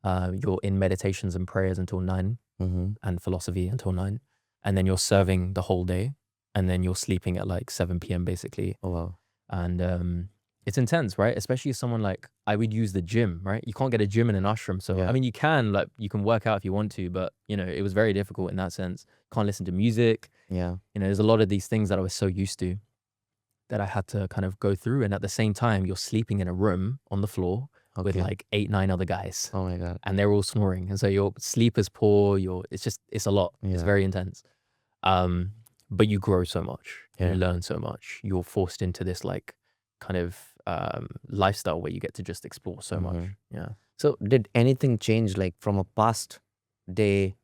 You're in meditations and prayers until 9, and philosophy until 9, and then you're serving the whole day, and then you're sleeping at like 7 p.m. basically. Oh wow. And it's intense, right? Especially as someone like, I would use the gym, right? You can't get a gym in an ashram. So, Yeah. I mean, you can work out if you want to, but it was very difficult in that sense. Can't listen to music. Yeah. There's a lot of these things that I was so used to that I had to kind of go through. And at the same time, you're sleeping in a room on the floor with like 8, 9 other guys. Oh my God. And they're all snoring. And so your sleep is poor. It's a lot. Yeah. It's very intense. But you grow so much. Yeah. You learn so much. You're forced into this like kind of lifestyle where you get to just explore so much. Yeah. So did anything change, like from a past day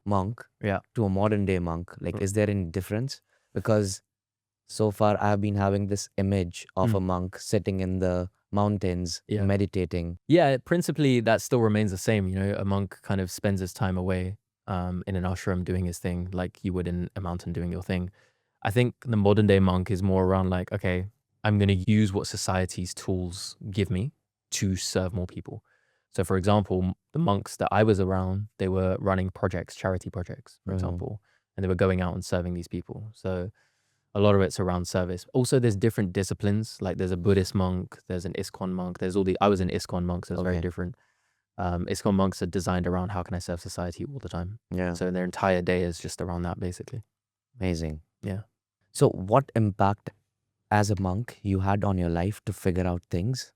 monk Yeah. to a modern day monk? Like, is there any difference? Because so far I've been having this image of a monk sitting in the mountains, meditating. Yeah, principally that still remains the same. A monk kind of spends his time away in an ashram doing his thing, like you would in a mountain doing your thing. I think the modern day monk is more around like, okay, I'm going to use what society's tools give me to serve more people. So for example, the monks that I was around, they were running projects, charity projects, for example, and they were going out and serving these people. So a lot of it's around service. Also, there's different disciplines. Like there's a Buddhist monk, there's an ISKCON monk, I was an ISKCON monk, so it's very different. ISKCON monks are designed around how can I serve society all the time. Yeah. So their entire day is just around that, basically. Amazing. Yeah. So what impact as a monk you had on your life to figure out things?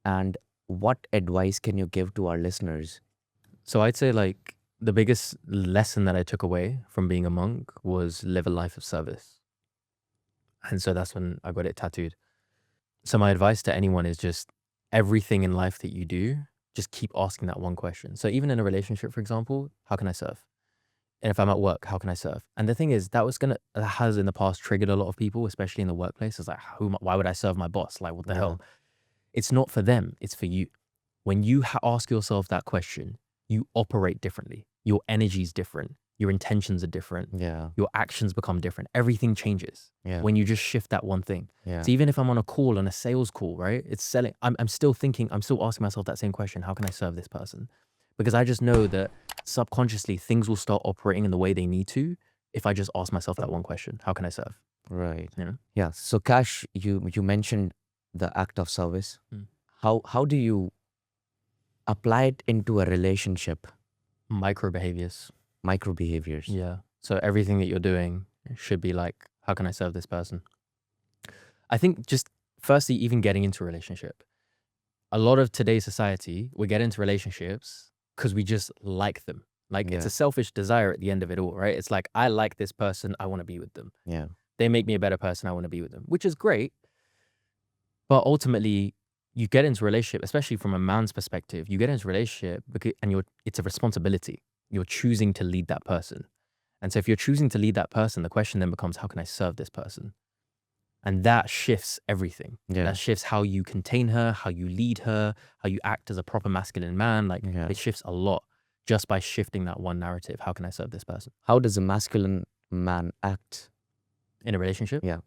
And what advice can you give to our listeners? So I'd say like the biggest lesson that I took away from being a monk was live a life of service. And so that's when I got it tattooed. So my advice to anyone is just everything in life that you do, just keep asking that one question. So even in a relationship, for example, how can I serve? And if I'm at work, how can I serve? And the thing is, that has in the past triggered a lot of people, especially in the workplace. It's like, why would I serve my boss? Like, what the hell? It's not for them, it's for you. When you ask yourself that question, you operate differently. Your energy is different. Your intentions are different. Yeah. Your actions become different. Everything changes when you just shift that one thing. Yeah. So even if I'm on a sales call, right? It's selling. I'm still asking myself that same question. How can I serve this person? Because I just know that subconsciously things will start operating in the way they need to if I just ask myself that one question. How can I serve? Right. Yeah. So Kash, you mentioned the act of service. How do you apply it into a relationship? Micro behaviors. Yeah. So everything that you're doing should be like, how can I serve this person? I think just firstly, even getting into a relationship. A lot of today's society, we get into relationships because we just like them. Like it's a selfish desire at the end of it all, right? It's like, I like this person, I want to be with them. Yeah. They make me a better person, I want to be with them, which is great. But ultimately, you get into a relationship, especially from a man's perspective, you get into a relationship and it's a responsibility. You're choosing to lead that person. And so if you're choosing to lead that person, the question then becomes, how can I serve this person? And that shifts everything. Yeah. That shifts how you contain her, how you lead her, how you act as a proper masculine man. Like it shifts a lot just by shifting that one narrative. How can I serve this person? How does a masculine man act in a relationship? Yeah.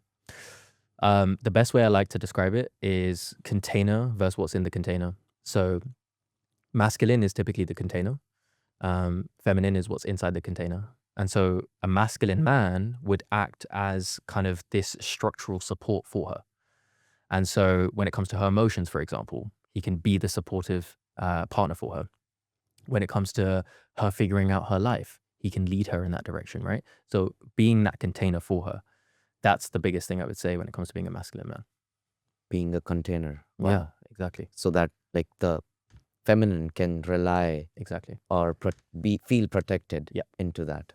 The best way I like to describe it is container versus what's in the container. So masculine is typically the container. Feminine is what's inside the container. And so a masculine man would act as kind of this structural support for her. And so when it comes to her emotions, for example, he can be the supportive partner for her. When it comes to her figuring out her life, he can lead her in that direction, right? So being that container for her, that's the biggest thing I would say when it comes to being a masculine man. Being a container. Wow. Yeah, exactly. So that like the feminine can rely or feel protected into that.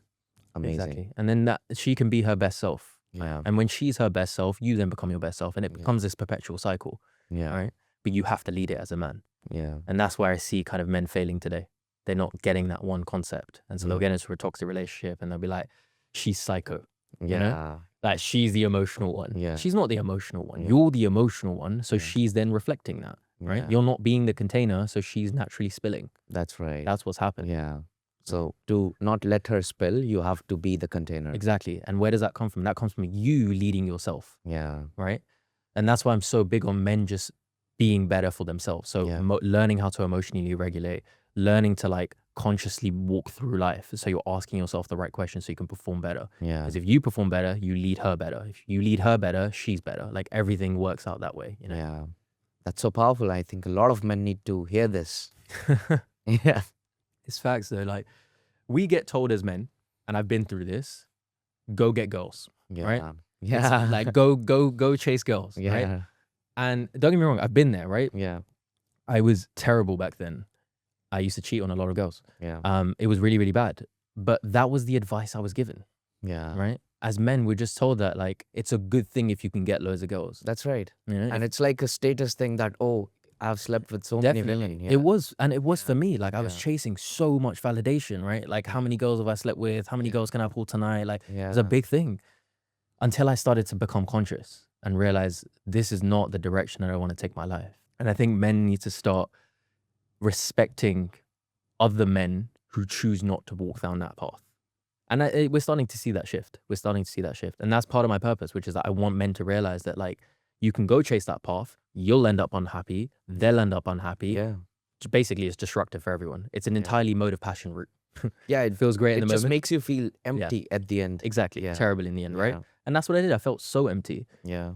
Amazing. Exactly. And then that she can be her best self. Yeah. And when she's her best self, you then become your best self. And it becomes this perpetual cycle. Yeah. Right? But you have to lead it as a man. Yeah. And that's where I see kind of men failing today. They're not getting that one concept. And so they'll get into a toxic relationship and they'll be like, she's psycho. you know? Yeah. Like she's the emotional one. Yeah. She's not the emotional one. Yeah. You're the emotional one. So Yeah. she's then reflecting that, right? Yeah. You're not being the container. So she's naturally spilling. That's right. That's what's happened. Yeah. So to not let her spill, you have to be the container. Exactly. And where does that come from? That comes from you leading yourself, Yeah. right? And that's why I'm so big on men just being better for themselves. So Yeah. learning how to emotionally regulate, learning to like consciously walk through life. So you're asking yourself the right questions so you can perform better. Yeah. Because if you perform better, you lead her better. If you lead her better, she's better. Like everything works out that way, you know? Yeah. That's so powerful. I think a lot of men need to hear this. Yeah. It's facts though. Like we get told as men, and I've been through this, go get girls, Yeah. right? Yeah. It's like go chase girls, Yeah. right? And don't get me wrong, I've been there, right? Yeah. I was terrible back then. I used to cheat on a lot of girls. Yeah. It was really, really bad. But that was the advice I was given, Yeah. right? As men, we're just told that like it's a good thing if you can get loads of girls. That's right. You know? And it's like a status thing that, oh, I've slept with so many women. Yeah. It was, and it was for me. Like I was Yeah. chasing so much validation, right? Like how many girls have I slept with? How many girls can I pull tonight? Like Yeah. it's a big thing. Until I started to become conscious and realize this is not the direction that I want to take my life. And I think men need to start respecting other men who choose not to walk down that path. And we're starting to see that shift. We're starting to see that shift. And that's part of my purpose, which is that I want men to realize that like you can go chase that path. You'll end up unhappy. They'll end up unhappy. Yeah. Basically, it's destructive for everyone. It's an entirely mode of passion route. Yeah. It feels great in It the just moment. makes you feel empty at the end. Exactly. Yeah. Terrible in the end, right? Yeah. And that's what I did. I felt so empty. Yeah.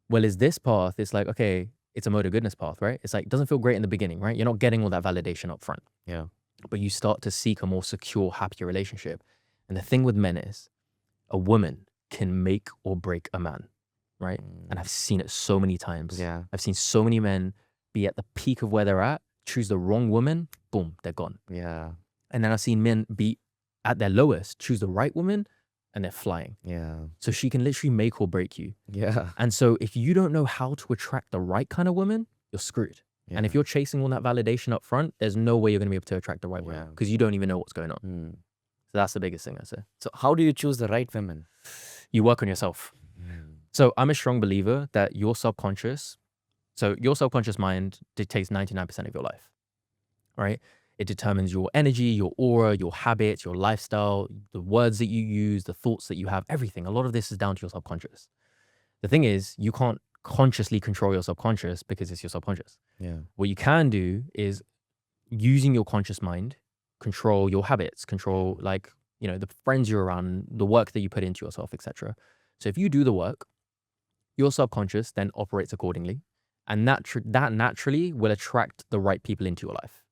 Well, is this path, it's like, okay, it's a mode of goodness path, right? It's like, it doesn't feel great in the beginning, right? You're not getting all that validation up front. Yeah. But you start to seek a more secure, happier relationship. And the thing with men is a woman can make or break a man, right? And I've seen it so many times. Yeah. I've seen so many men be at the peak of where they're at, choose the wrong woman, boom, they're gone. Yeah. And then I've seen men be at their lowest, choose the right woman, and they're flying. Yeah. So she can literally make or break you. Yeah. And so if you don't know how to attract the right kind of woman, you're screwed. Yeah. And if you're chasing all that validation up front, there's no way you're going to be able to attract the right woman because you don't even know what's going on. So that's the biggest thing I say. So how do you choose the right women? You work on yourself. So I'm a strong believer that your subconscious mind dictates 99% of your life, right? It determines your energy, your aura, your habits, your lifestyle, the words that you use, the thoughts that you have, everything. A lot of this is down to your subconscious. The thing is, you can't consciously control your subconscious because it's your subconscious. Yeah. What you can do is using your conscious mind, control your habits, control like, you know, the friends you're around, the work that you put into yourself, etc. So if you do the work, your subconscious then operates accordingly. And that naturally will attract the right people into your life.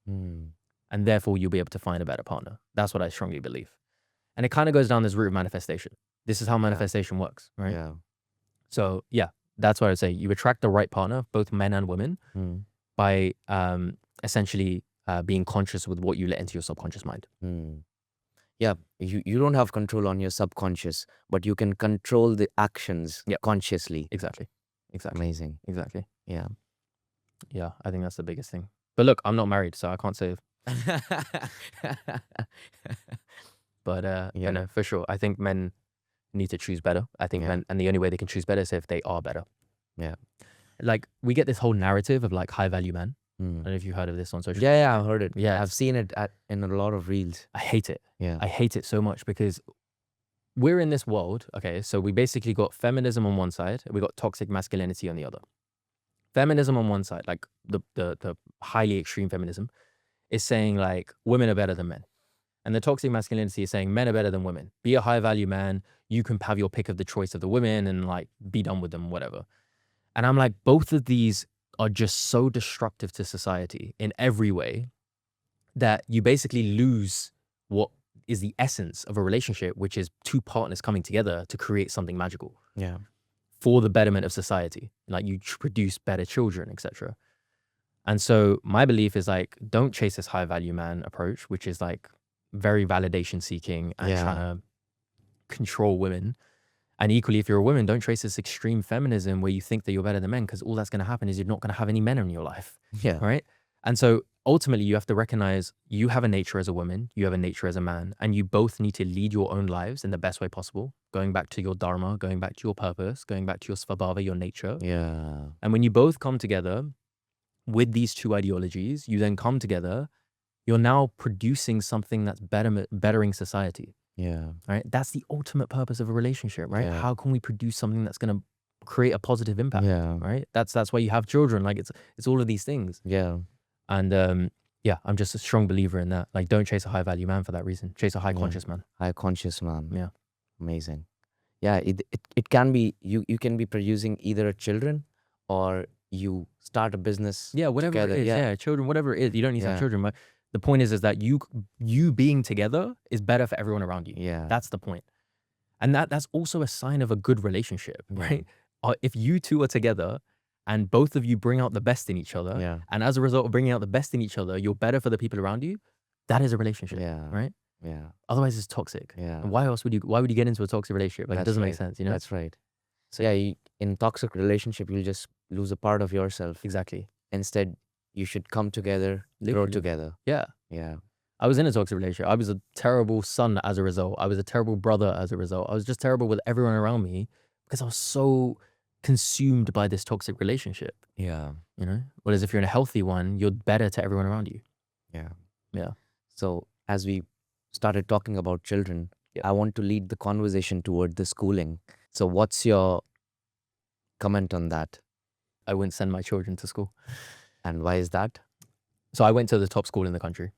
And therefore you'll be able to find a better partner. That's what I strongly believe. And it kind of goes down this route of manifestation. This is how manifestation works, right? Yeah. So yeah, that's what I would say. You attract the right partner, both men and women, by essentially being conscious with what you let into your subconscious mind. Yeah, you don't have control on your subconscious, but you can control the actions consciously. Exactly. Amazing. Exactly. Yeah. Yeah, I think that's the biggest thing. But look, I'm not married, so I can't say. But you know, for sure, I think men need to choose better. I think men, and the only way they can choose better is if they are better. Yeah. Like we get this whole narrative of like high value man. I don't know if you've heard of this on social. Yeah, I've heard it. Yeah. I've seen it in a lot of reels. I hate it. Yeah. I hate it so much because we're in this world. Okay, so we basically got feminism on one side, we got toxic masculinity on the other. Feminism on one side, like the highly extreme feminism, is saying like women are better than men. And the toxic masculinity is saying men are better than women. Be a high value man. You can have your pick of the choice of the women and like be done with them, whatever. And I'm like, both of these are just so destructive to society in every way that you basically lose what is the essence of a relationship, which is two partners coming together to create something magical. Yeah. For the betterment of society. Like you produce better children, etc. And so my belief is like, don't chase this high value man approach, which is like very validation seeking and trying to control women. And equally, if you're a woman, don't chase this extreme feminism where you think that you're better than men, because all that's going to happen is you're not going to have any men in your life. Yeah. Right. And so ultimately you have to recognize you have a nature as a woman, you have a nature as a man, and you both need to lead your own lives in the best way possible, going back to your Dharma, going back to your purpose, going back to your svabhava, your nature. Yeah. And when you both come together with these two ideologies, you then come together, you're now producing something that's bettering society, Yeah. right? That's the ultimate purpose of a relationship, right? Yeah. How can we produce something that's going to create a positive impact, Yeah. right? That's why you have children. Like it's all of these things. Yeah. And yeah, I'm just a strong believer in that. Like, don't chase a high value man for that reason. Chase a high conscious man. High conscious man. Yeah. Amazing. Yeah, it can be, you can be producing either children or you start a business. Yeah, whatever together. it is. Yeah, children, whatever it is. You don't need to have Yeah. children, but the point is that you being together is better for everyone around you. Yeah. That's the point. And that's also a sign of a good relationship, right? If you two are together and both of you bring out the best in each other, Yeah. and as a result of bringing out the best in each other, you're better for the people around you, that is a relationship, Yeah. right? Yeah. Otherwise it's toxic. Yeah. And why would you get into a toxic relationship? Like, it That's doesn't right. make sense, you know? That's right. So yeah, in toxic relationship, you'll just lose a part of yourself. Exactly. Instead, you should come together, grow Literally. together. Yeah. Yeah. I was in a toxic relationship. I was a terrible son as a result. I was a terrible brother as a result. I was just terrible with everyone around me because I was so consumed by this toxic relationship, Yeah. you know? Whereas if you're in a healthy one, you're better to everyone around you. Yeah. Yeah. So as we started talking about children, Yeah. I want to lead the conversation toward the schooling. So what's your comment on that? I wouldn't send my children to school. And why is that? So I went to the top school in the country.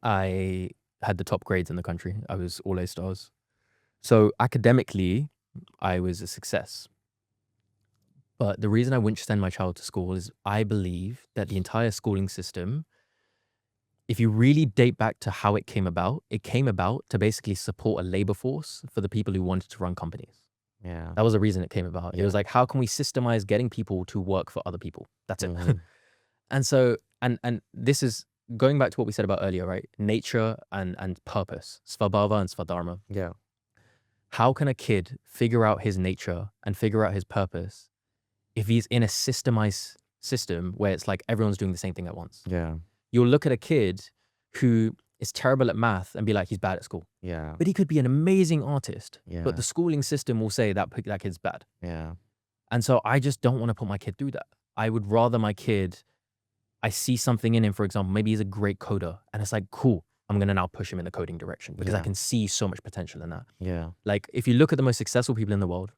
I had the top grades in the country. I was all A stars. So academically, I was a success. But the reason I wouldn't send my child to school is I believe that the entire schooling system, if you really date back to how it came about to basically support a labor force for the people who wanted to run companies. Yeah. That was the reason it came about. It was like, how can we systemize getting people to work for other people? That's it. Mhm. And so, and this is going back to what we said about earlier, right? Nature and purpose, svabhava and svadharma. Yeah. How can a kid figure out his nature and figure out his purpose if he's in a systemized system where it's like everyone's doing the same thing at once? Yeah. You'll look at a kid who is terrible at math and be like, he's bad at school. Yeah. But he could be an amazing artist. Yeah. But the schooling system will say that kid's bad. Yeah. And so I just don't want to put my kid through that. I would rather my kid, I see something in him, for example, maybe he's a great coder. And it's like, cool, I'm going to now push him in the coding direction because I Yeah. can see so much potential in that. Yeah. Like, if you look at the most successful people in the world,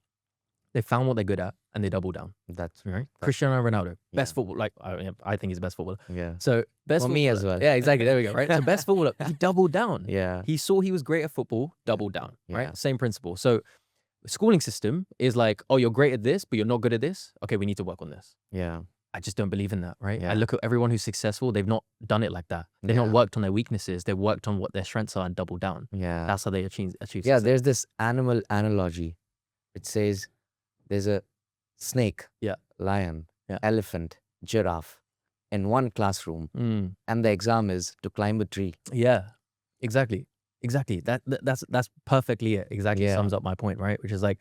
they found what they're good at and they double down, That's right? Cristiano Ronaldo, best Yeah. football, like, I think he's the best footballer. yeah. So best For me as footballer- well. Yeah, exactly. There we go, right? So best footballer, he doubled down. Yeah. He saw he was great at football, doubled down, Yeah. right? Same principle. So the schooling system is like, oh, you're great at this, but you're not good at this. Okay, we need to work on this. Yeah. I just don't believe in that, right? Yeah. I look at everyone who's successful, they've not done it like that. They've not Yeah. worked on their weaknesses. They've worked on what their strengths are and doubled down. Yeah. That's how they achieve Yeah. success. There's this animal analogy. It says there's a snake, Yeah. lion, Yeah. elephant, giraffe in one classroom, Mm. and the exam is to climb a tree. Yeah, exactly. That's perfectly it. Exactly Yeah. sums up my point, right? Which is like,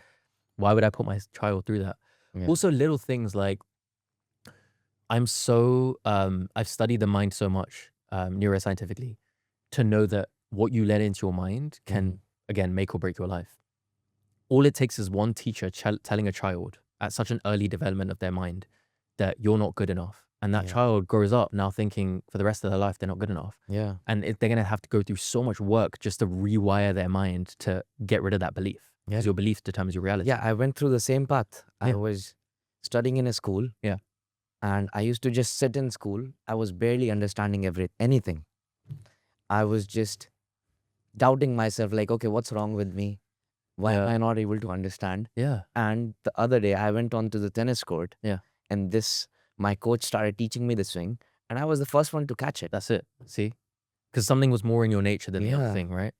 why would I put my child through that? Yeah. Also, little things like, I've studied the mind so much neuroscientifically to know that what you let into your mind can, again, make or break your life. All it takes is one teacher telling a child at such an early development of their mind that you're not good enough. And that Yeah. child grows up now thinking for the rest of their life they're not good enough. Yeah. And they're going to have to go through so much work just to rewire their mind to get rid of that belief. Because your belief determines your reality. Yeah, I went through the same path. I Yeah. was studying in a school. Yeah. And I used to just sit in school. I was barely understanding anything. I was just doubting myself, like, okay, what's wrong with me? Why am Yeah. I not able to understand? Yeah. And the other day, I went onto the tennis court. Yeah. And my coach started teaching me the swing, and I was the first one to catch it. That's it. See? Because something was more in your nature than the other Yeah. thing, right?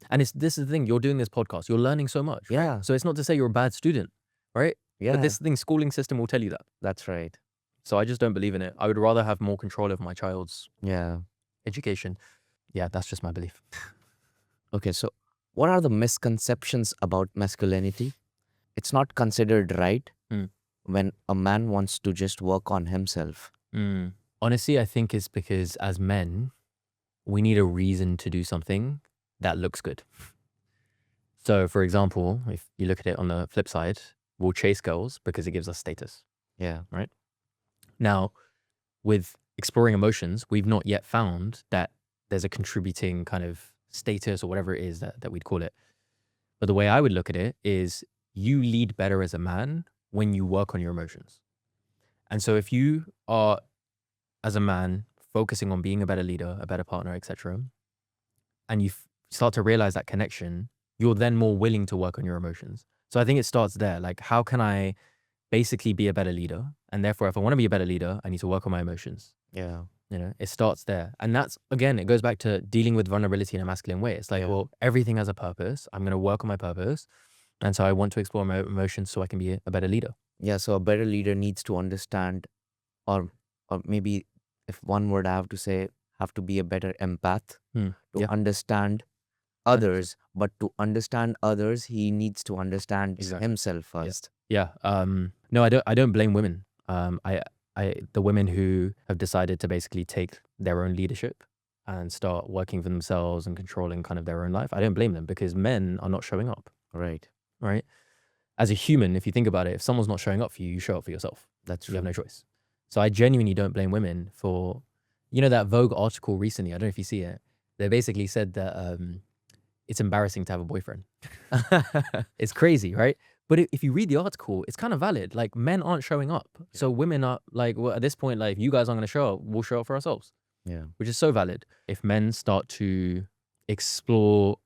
And this is the thing. You're doing this podcast. You're learning so much. Right? Yeah. So it's not to say you're a bad student, right? Yeah. But this thing, schooling system will tell you that. That's right. So I just don't believe in it. I would rather have more control over my child's Yeah. education. Yeah, that's just my belief. Okay, so what are the misconceptions about masculinity? It's not considered right Mm. when a man wants to just work on himself. Mm. Honestly, I think it's because as men, we need a reason to do something that looks good. So, for example, if you look at it on the flip side, we'll chase girls because it gives us status. Yeah. Right? Now, with exploring emotions, we've not yet found that there's a contributing kind of status or whatever it is that we'd call it. But the way I would look at it is you lead better as a man when you work on your emotions. And so if you are, as a man, focusing on being a better leader, a better partner, etc., and you start to realize that connection, you're then more willing to work on your emotions. So I think it starts there. Like, how can I basically be a better leader? And therefore, if I want to be a better leader, I need to work on my emotions. Yeah. You know, it starts there. And that's, again, it goes back to dealing with vulnerability in a masculine way. It's like, Yeah. well, everything has a purpose. I'm going to work on my purpose. And so I want to explore my emotions so I can be a better leader. Yeah. So a better leader needs to understand, or maybe if one word I have to say, have to be a better empath to Yeah. understand others. But to understand others, he needs to understand Exactly. himself first. Yeah. No, I don't blame women. The women who have decided to basically take their own leadership and start working for themselves and controlling kind of their own life, I don't blame them because men are not showing up. Right. Right? As a human, if you think about it, if someone's not showing up for you, you show up for yourself. That's You true. have no choice. So I genuinely don't blame women for, you know, that Vogue article recently. I don't know if you see it. They basically said that it's embarrassing to have a boyfriend. It's crazy, right? But if you read the article, it's kind of valid. Like, men aren't showing up. So women are like, well, at this point, like, if you guys aren't going to show up, we'll show up for ourselves. Yeah. Which is so valid. If men start to explore,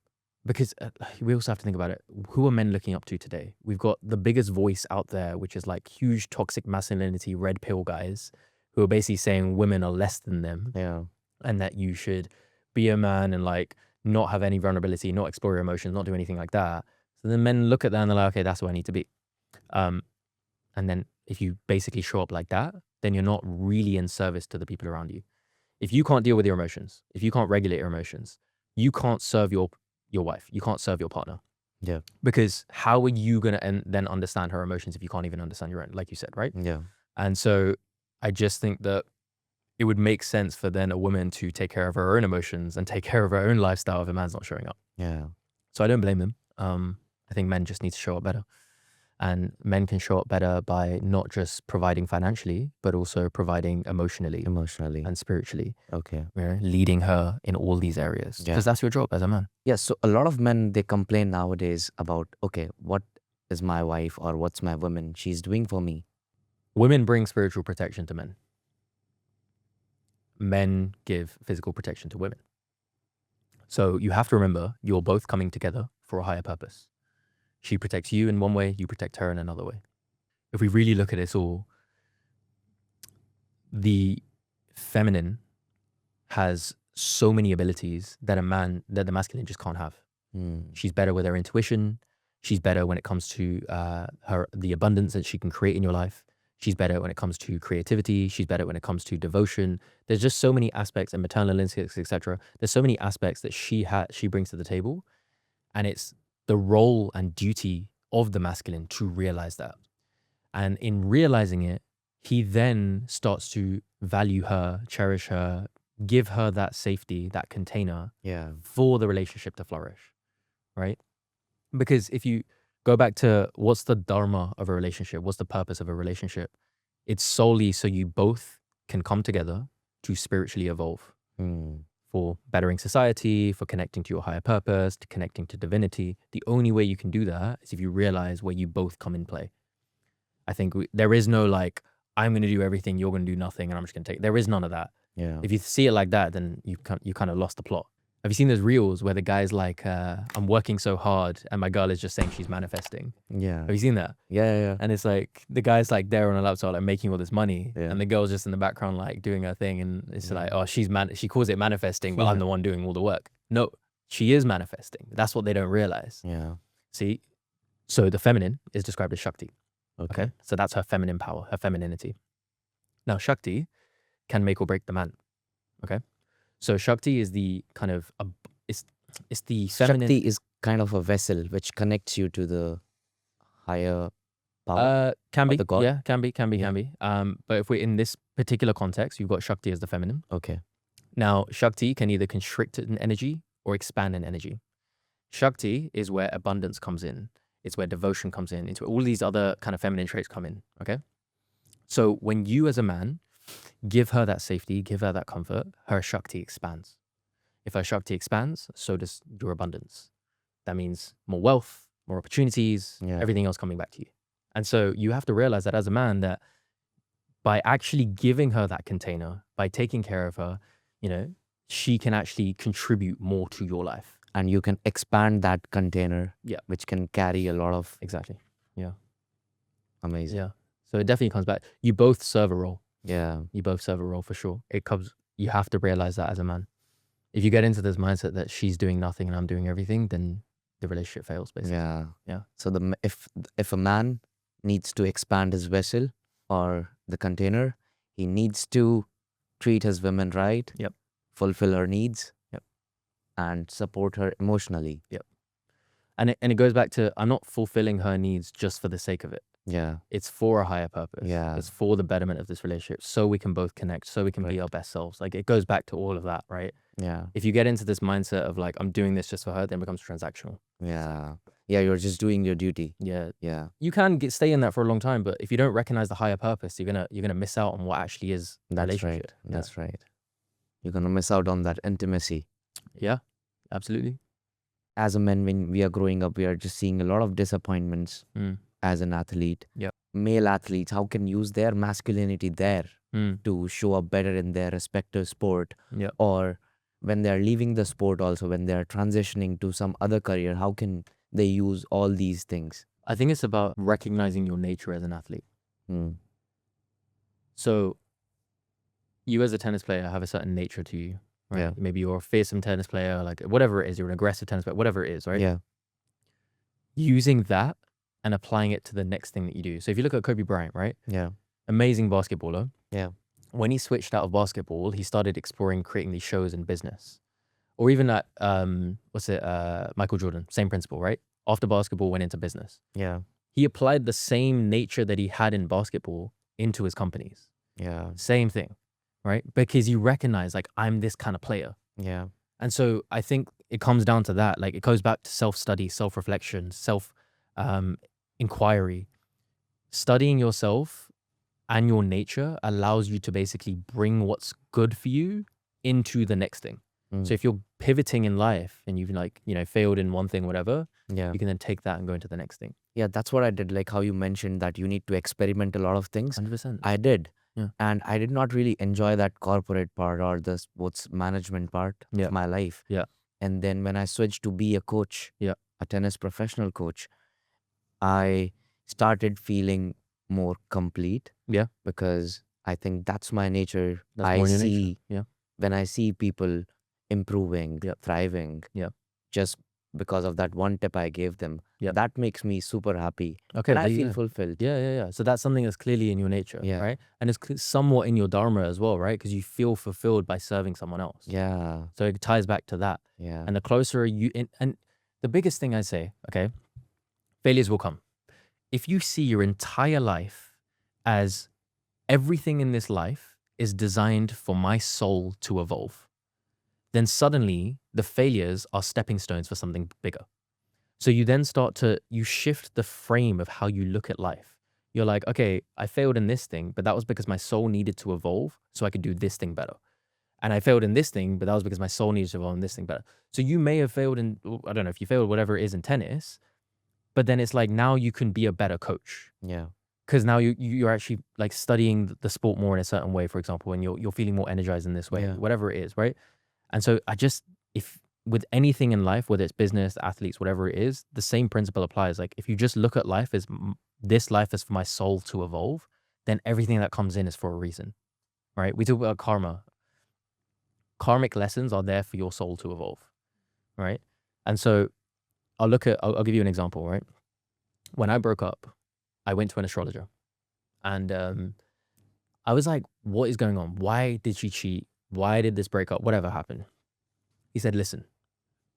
because we also have to think about it. Who are men looking up to today? We've got the biggest voice out there, which is like huge toxic masculinity, red pill guys who are basically saying women are less than them Yeah. and that you should be a man and like not have any vulnerability, not explore your emotions, not do anything like that. So then men look at that and they're like, okay, that's where I need to be. And then if you basically show up like that, then you're not really in service to the people around you. If you can't deal with your emotions, if you can't regulate your emotions, you can't serve your wife, you can't serve your partner. Yeah. Because how are you going to then understand her emotions if you can't even understand your own, like you said, right? Yeah. And so I just think that it would make sense for then a woman to take care of her own emotions and take care of her own lifestyle if a man's not showing up. Yeah. So I don't blame them. I think men just need to show up better. And men can show up better by not just providing financially, but also providing emotionally and spiritually. Okay. You know, leading her in all these areas. Yeah. Because that's your job as a man. Yeah. So a lot of men, they complain nowadays about, okay, what is my wife or what's my woman she's doing for me? Women bring spiritual protection to men. Men give physical protection to women. So you have to remember, you're both coming together for a higher purpose. She protects you in one way, you protect her in another way. If we really look at this all, the feminine has so many abilities that the masculine just can't have. She's better with her intuition. She's better when it comes to the abundance that she can create in your life. She's better when it comes to creativity. She's better when it comes to devotion. There's just so many aspects, and maternal instincts, etc. There's so many aspects that she brings to the table, and it's the role and duty of the masculine to realize that. And in realizing it, he then starts to value her, cherish her, give her that safety, that container for the relationship to flourish, right? Because if you go back to what's the Dharma of a relationship, what's the purpose of a relationship? It's solely so you both can come together to spiritually evolve for bettering society, for connecting to your higher purpose, to connecting to divinity. The only way you can do that is if you realize where you both come in play. I think there is no like, I'm going to do everything, you're going to do nothing, and I'm just going to take. There is none of that. Yeah. If you see it like that, then you kind of lost the plot. Have you seen those reels where the guy's like, I'm working so hard and my girl is just saying she's manifesting? Yeah. Have you seen that? Yeah. And it's like, the guy's like there on a laptop, like making all this money. Yeah. And the girl's just in the background, like doing her thing. And it's like, oh, she calls it manifesting, but I'm the one doing all the work. No, she is manifesting. That's what they don't realize. Yeah. See? So the feminine is described as Shakti. Okay. So that's her feminine power, her femininity. Now, Shakti can make or break the man. Okay. So Shakti is the kind of, it's the feminine. Shakti is kind of a vessel which connects you to the higher power? Can Or be, the god? yeah, can be. Yeah. But if we're in this particular context, you've got Shakti as the feminine. Okay. Now, Shakti can either constrict an energy or expand an energy. Shakti is where abundance comes in. It's where devotion comes in. It's where all these other kind of feminine traits come in, okay? So when you as a man give her that safety, give her that comfort, her Shakti expands. If her Shakti expands, so does your abundance. That means more wealth, more opportunities, Yeah. everything else coming back to you. And so you have to realize that as a man, that by actually giving her that container, by taking care of her, she can actually contribute more to your life. And you can expand that container, Yeah. which can carry a lot of Exactly. Yeah. amazing. Yeah. So it definitely comes back. You both serve a role. Yeah. You both serve a role for sure. You have to realize that as a man. If you get into this mindset that she's doing nothing and I'm doing everything, then the relationship fails, basically. Yeah. Yeah. So if a man needs to expand his vessel or the container, he needs to treat his women right. Yep. Fulfill her needs. Yep. And support her emotionally. Yep. And it goes back to, I'm not fulfilling her needs just for the sake of it. Yeah. It's for a higher purpose. Yeah. It's for the betterment of this relationship, so we can both connect, so we can be Right. our best selves. Like, it goes back to all of that, right? Yeah. If you get into this mindset of like, I'm doing this just for her, then it becomes transactional. Yeah. Yeah. You're just doing your duty. Yeah. Yeah. You can stay in that for a long time, but if you don't recognize the higher purpose, you're gonna miss out on what actually is the That's relationship. right. Yeah. That's right. You're gonna miss out on that intimacy. Yeah, absolutely. As a man, when we are growing up, we are just seeing a lot of disappointments as an athlete. Yep. Male athletes, how can use their masculinity there to show up better in their respective sport? Yep. Or when they're leaving the sport also, when they're transitioning to some other career, how can they use all these things? I think it's about recognizing your nature as an athlete. So you as a tennis player have a certain nature to you, right? Yeah. Maybe you're a fearsome tennis player, like whatever it is, you're an aggressive tennis player, whatever it is, right? Yeah. Using that and applying it to the next thing that you do. So if you look at Kobe Bryant, right? Yeah. Amazing basketballer. Yeah. When he switched out of basketball, he started exploring creating these shows in business. Or even at, Michael Jordan, same principle, right? After basketball, went into business. Yeah. He applied the same nature that he had in basketball into his companies. Yeah. Same thing, right? Because you recognize, like, I'm this kind of player. Yeah. And so I think it comes down to that. Like, it goes back to self-study, self-reflection, inquiry. Studying yourself and your nature allows you to basically bring what's good for you into the next thing. So if you're pivoting in life and you've failed in one thing, whatever, Yeah. you can then take that and go into the next thing. Yeah. That's what I did. Like how you mentioned that you need to experiment a lot of things. 100%. I did. Yeah. And I did not really enjoy that corporate part or the sports management part Yeah. of my life. Yeah. And then when I switched to be a coach, Yeah. a tennis professional coach, I started feeling more complete. Yeah. Because I think that's my nature. That's I more in your nature. see Yeah. when I see people improving, Yep. thriving, Yep. just because of that one tip I gave them, Yep. that makes me super happy. Okay. And I there you feel go. fulfilled. Yeah. So that's something that's clearly in your nature, Yeah. right? And it's somewhat in your Dharma as well, right? Because you feel fulfilled by serving someone else. Yeah. So it ties back to that. Yeah. And the closer and the biggest thing I say, okay, failures will come. If you see your entire life as everything in this life is designed for my soul to evolve, then suddenly the failures are stepping stones for something bigger. So you then you shift the frame of how you look at life. You're like, okay, I failed in this thing, but that was because my soul needed to evolve so I could do this thing better. And I failed in this thing, but that was because my soul needed to evolve in this thing better. So you may have failed I don't know if you failed whatever it is in tennis, but then it's like now you can be a better coach. Yeah. Because now you're actually like studying the sport more in a certain way, for example, and you're feeling more energized in this way, Yeah. whatever it is, right? And so if with anything in life, whether it's business, athletes, whatever it is, the same principle applies. Like if you just look at life as this life is for my soul to evolve, then everything that comes in is for a reason, right? We talk about karma. Karmic lessons are there for your soul to evolve, right? And so I'll give you an example, right? When I broke up, I went to an astrologer and I was like, what is going on? Why did she cheat? Why did this break up? Whatever happened? He said, listen,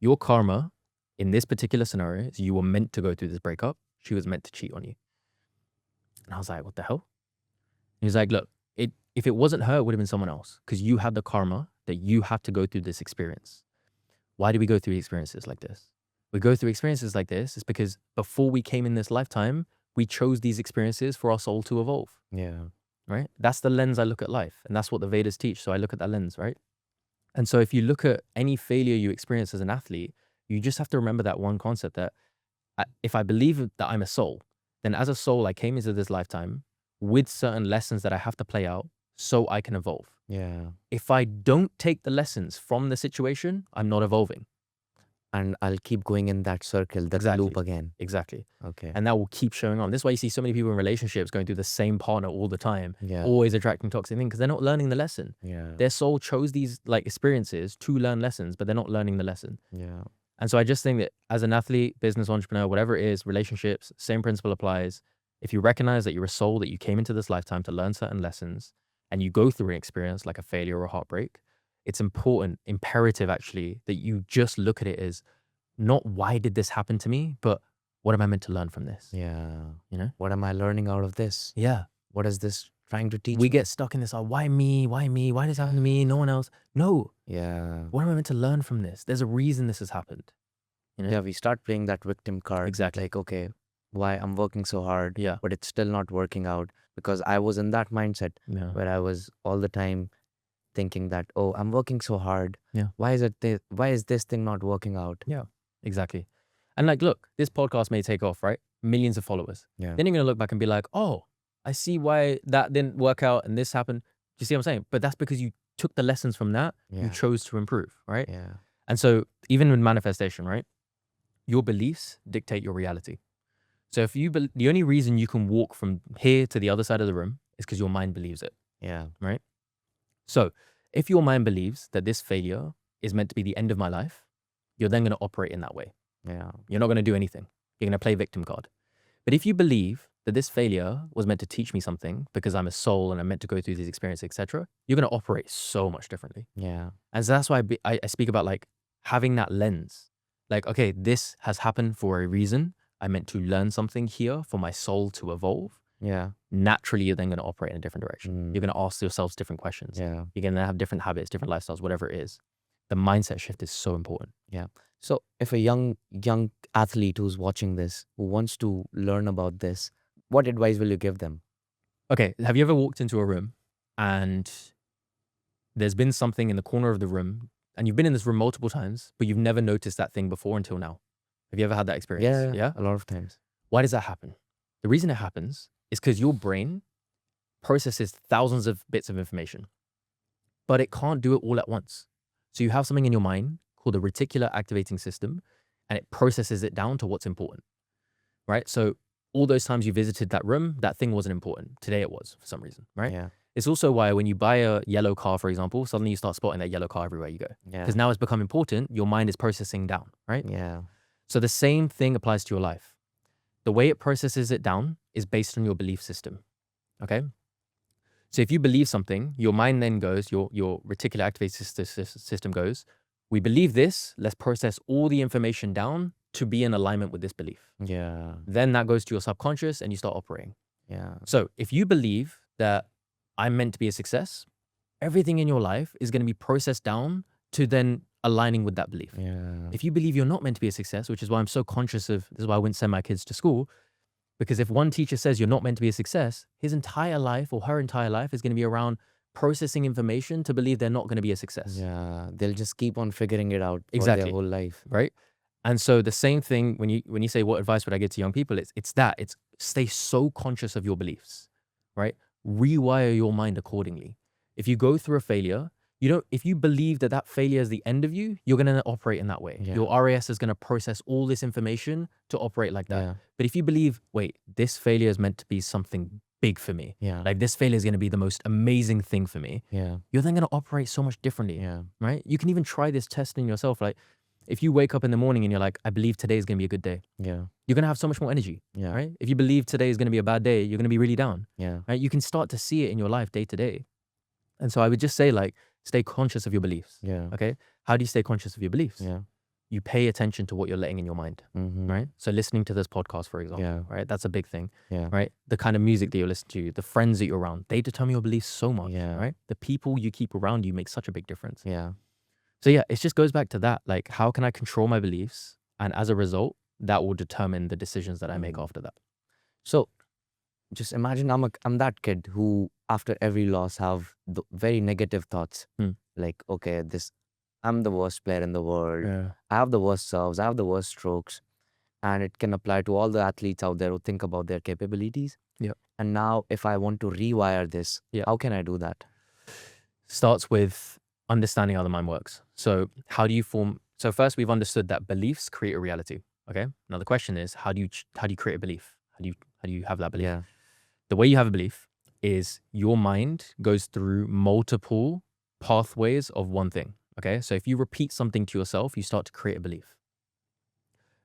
your karma in this particular scenario is you were meant to go through this breakup. She was meant to cheat on you. And I was like, what the hell? He was like, look, if it wasn't her, it would have been someone else, because you had the karma that you have to go through this experience. Why do we go through experiences like this? We go through experiences like this is because before we came in this lifetime, we chose these experiences for our soul to evolve. Yeah. Right? That's the lens I look at life. And that's what the Vedas teach. So I look at that lens, right? And so if you look at any failure you experience as an athlete, you just have to remember that one concept that if I believe that I'm a soul, then as a soul, I came into this lifetime with certain lessons that I have to play out so I can evolve. Yeah. If I don't take the lessons from the situation, I'm not evolving. And I'll keep going in that circle, that Exactly. loop again. Exactly. Okay. And that will keep showing on. This is why you see so many people in relationships going through the same partner all the time, Yeah. always attracting toxic things, because they're not learning the lesson. Yeah. Their soul chose these like experiences to learn lessons, but they're not learning the lesson. Yeah. And so I just think that as an athlete, business entrepreneur, whatever it is, relationships, same principle applies. If you recognize that you're a soul, that you came into this lifetime to learn certain lessons, and you go through an experience like a failure or a heartbreak, it's important, imperative actually, that you just look at it as not why did this happen to me, but what am I meant to learn from this? Yeah. You know? What am I learning out of this? Yeah. What is this trying to teach We me? get stuck in this, oh, why me? Why me? Why does this happen to me? No one else. No. Yeah. What am I meant to learn from this? There's a reason this has happened. You know? Yeah, we start playing that victim card. Exactly. Like, okay, why I'm working so hard, Yeah. but it's still not working out, because I was in that mindset Yeah. where I was all the time thinking that, oh, I'm working so hard. Yeah. Why is this thing not working out? Yeah, exactly. And like, look, this podcast may take off, right? Millions of followers. Yeah. Then you're going to look back and be like, oh, I see why that didn't work out and this happened. Do you see what I'm saying? But that's because you took the lessons from that. Yeah. You chose to improve, right? Yeah. And so even with manifestation, right? Your beliefs dictate your reality. So if you, the only reason you can walk from here to the other side of the room is because your mind believes it. Yeah. So if your mind believes that this failure is meant to be the end of my life, you're then going to operate in that way. Yeah. You're not going to do anything. You're going to play victim card. But if you believe that this failure was meant to teach me something because I'm a soul and I'm meant to go through these experiences, etc., you're going to operate so much differently. Yeah. And so that's why I speak about like having that lens. Like, okay, this has happened for a reason. I meant to learn something here for my soul to evolve. Yeah. Naturally, you're then going to operate in a different direction. Mm. You're going to ask yourselves different questions. Yeah. You're going to have different habits, different lifestyles, whatever it is. The mindset shift is so important. So if a young athlete who's watching this, who wants to learn about this, what advice will you give them? Okay, have you ever walked into a room and there's been something in the corner of the room and you've been in this room multiple times, but you've never noticed that thing before until now? Have you ever had that experience? Yeah. A lot of times. Why does that happen? The reason it happens is because your brain processes thousands of bits of information, but it can't do it all at once. So you have something in your mind called the reticular activating system, and it processes it down to what's important, right? So all those times you visited that room, that thing wasn't important. Today it was for some reason, right? Yeah. It's also why when you buy a yellow car, for example, suddenly you start spotting that yellow car everywhere you go. Yeah. Because now it's become important, your mind is processing down, right? Yeah. So the same thing applies to your life. The way it processes it down is based on your belief system, okay? So if you believe something, your mind then goes, your reticular activating system goes, we believe this, let's process all the information down to be in alignment with this belief. Yeah. Then that goes to your subconscious and you start operating. Yeah. So if you believe that I'm meant to be a success, everything in your life is going to be processed down to then aligning with that belief. Yeah. If you believe you're not meant to be a success, which is why I'm so conscious of, this is why I wouldn't send my kids to school, because if one teacher says you're not meant to be a success, his entire life or her entire life is going to be around processing information to believe they're not going to be a success. Yeah. They'll just keep on figuring it out for Exactly. their whole life. Right? And so the same thing when you say what advice would I give to young people, it's stay so conscious of your beliefs, right? Rewire your mind accordingly. If you go through a failure, if you believe that failure is the end of you, you're going to operate in that way. Yeah. Your RAS is going to process all this information to operate like that. Yeah. But if you believe, wait, this failure is meant to be something big for me. Yeah. Like this failure is going to be the most amazing thing for me. Yeah. You're then going to operate so much differently. Yeah. Right? You can even try this testing yourself. Like if you wake up in the morning and you're like, I believe today is going to be a good day. Yeah. You're going to have so much more energy. Yeah. Right? If you believe today is going to be a bad day, you're going to be really down. Yeah. Right? You can start to see it in your life day to day. And so I would just say, like, stay conscious of your beliefs. Yeah. Okay. How do you stay conscious of your beliefs? Yeah. you pay attention to what you're letting in your mind, right? So listening to this podcast, for example, Yeah. right? That's a big thing, Yeah. right? The kind of music that you listen to, the friends that you're around, they determine your beliefs so much, Yeah. right? The people you keep around you make such a big difference. Yeah. So yeah, it just goes back to that. Like, how can I control my beliefs? And as a result, that will determine the decisions that I make after that. So just imagine I'm that kid who after every loss have the very negative thoughts. Like, okay, I'm the worst player in the world. Yeah. I have the worst serves. I have the worst strokes. And it can apply to all the athletes out there who think about their capabilities. Yeah. And now if I want to rewire this, how can I do that? Starts with understanding how the mind works. So how do you form? So first we've understood that beliefs create a reality. Okay. Now the question is, how do you create a belief? How do you have that belief? Yeah. The way you have a belief is your mind goes through multiple pathways of one thing. Okay. So if you repeat something to yourself, you start to create a belief.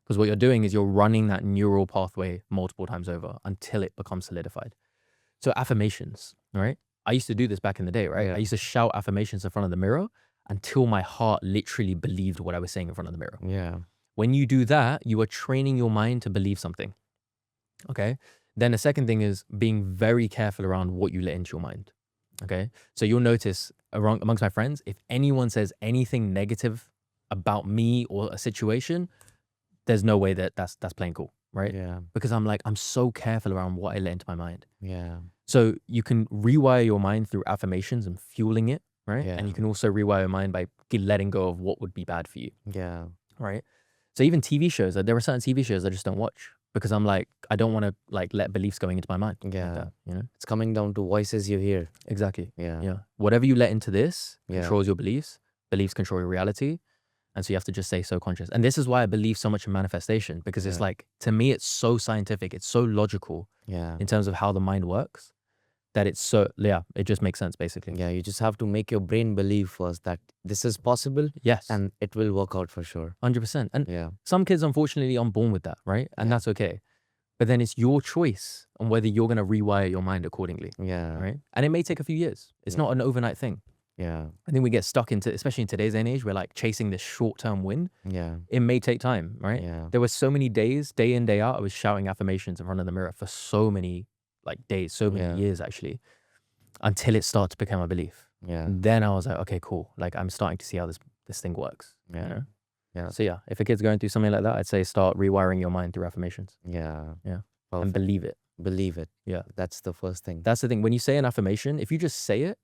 Because what you're doing is you're running that neural pathway multiple times over until it becomes solidified. So affirmations, right? I used to do this back in the day, right? Yeah. I used to shout affirmations in front of the mirror until my heart literally believed what I was saying in front of the mirror. Yeah. When you do that, you are training your mind to believe something. Okay. Then the second thing is being very careful around what you let into your mind. Okay. So you'll notice amongst my friends, if anyone says anything negative about me or a situation, there's no way that's playing cool, right? Yeah. Because I'm so careful around what I let into my mind. Yeah. So you can rewire your mind through affirmations and fueling it, right? Yeah. And you can also rewire your mind by letting go of what would be bad for you, Yeah. right? So even TV shows, there are certain TV shows I just don't watch because I'm like, I don't want to like let beliefs going into my mind. Yeah. Like that, you know? It's coming down to voices you hear. Exactly. Yeah. Yeah. Whatever you let into this Yeah. controls your beliefs. Beliefs control your reality. And so you have to just stay so conscious. And this is why I believe so much in manifestation, because it's like, to me, it's so scientific. It's so logical in terms of how the mind works that it's so, it just makes sense basically. Yeah. You just have to make your brain believe first that this is possible. Yes. And it will work out for sure. 100%. And Yeah. some kids, unfortunately, aren't born with that, right? And that's okay. But then it's your choice on whether you're going to rewire your mind accordingly, Yeah. right? And it may take a few years. It's not an overnight thing. Yeah. I think we get stuck into, especially in today's day and age, we're like chasing this short-term win. Yeah. It may take time, right? Yeah. There were so many days, day in, day out, I was shouting affirmations in front of the mirror for so many like days, so many years actually, until it started to become a belief. Yeah. And then I was like, okay, cool. Like I'm starting to see how this thing works. Yeah. You know? Yeah. So yeah, if a kid's going through something like that, I'd say start rewiring your mind through affirmations. Yeah. Yeah. Perfect. And believe it. Believe it. Yeah. That's the first thing. That's the thing. When you say an affirmation, if you just say it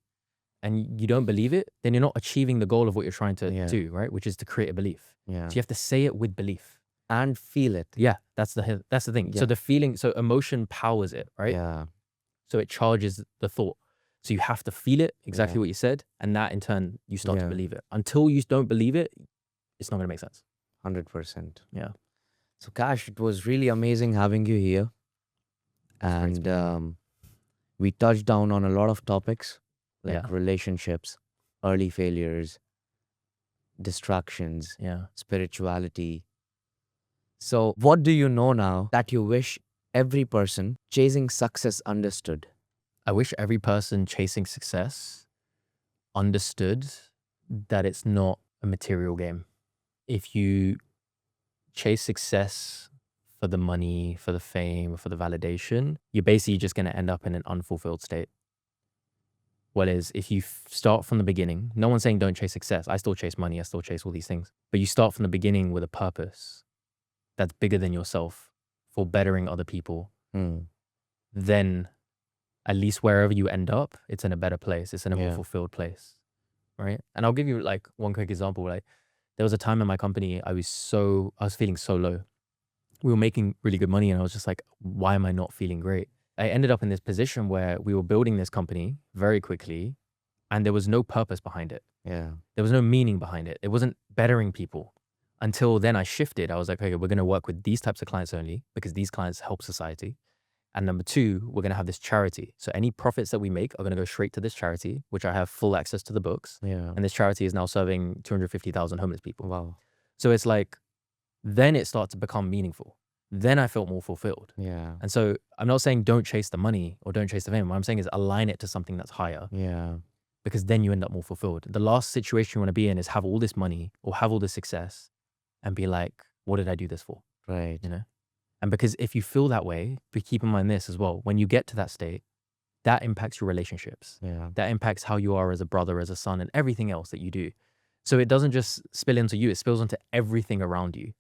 and you don't believe it, then you're not achieving the goal of what you're trying to do, right? Which is to create a belief. Yeah. So you have to say it with belief. And feel it. Yeah, that's the thing. Yeah. So the feeling, so emotion powers it, right? Yeah. So it charges the thought. So you have to feel it, exactly what you said, and that in turn, you start to believe it. Until you don't believe it, it's not going to make sense. 100%. Yeah. So Kash, it was really amazing having you here. And we touched down on a lot of topics like relationships, early failures, distractions, spirituality. So what do you know now that you wish every person chasing success understood? I wish every person chasing success understood that it's not a material game. If you chase success for the money, for the fame, for the validation, you're basically just going to end up in an unfulfilled state. Whereas if you start from the beginning, no one's saying don't chase success. I still chase money. I still chase all these things. But you start from the beginning with a purpose that's bigger than yourself for bettering other people. Then at least wherever you end up, it's in a better place. It's in a more fulfilled place, right? And I'll give you like one quick example. Like there was a time in my company, I was feeling so low. We were making really good money and I was just like, why am I not feeling great? I ended up in this position where we were building this company very quickly and there was no purpose behind it. Yeah. There was no meaning behind it. It wasn't bettering people. Until then I shifted. I was like, okay, we're going to work with these types of clients only because these clients help society. And number two, we're going to have this charity. So any profits that we make are going to go straight to this charity, which I have full access to the books. Yeah. And this charity is now serving 250,000 homeless people. Wow. So it's like, then it starts to become meaningful. Then I felt more fulfilled. Yeah. And so I'm not saying don't chase the money or don't chase the fame. What I'm saying is align it to something that's higher. Yeah. Because then you end up more fulfilled. The last situation you want to be in is have all this money or have all this success and be like, what did I do this for? Right. You know? And because if you feel that way, but keep in mind this as well, when you get to that state, that impacts your relationships. Yeah. That impacts how you are as a brother, as a son, and everything else that you do. So it doesn't just spill into you, it spills into everything around you.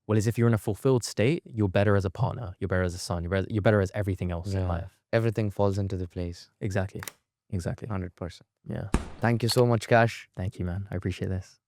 Whereas if you're in a fulfilled state, you're better as a partner, you're better as a son, you're better as everything else in life. Everything falls into the place. Exactly. 100%. Yeah. Thank you so much, Kash. Thank you, man. I appreciate this.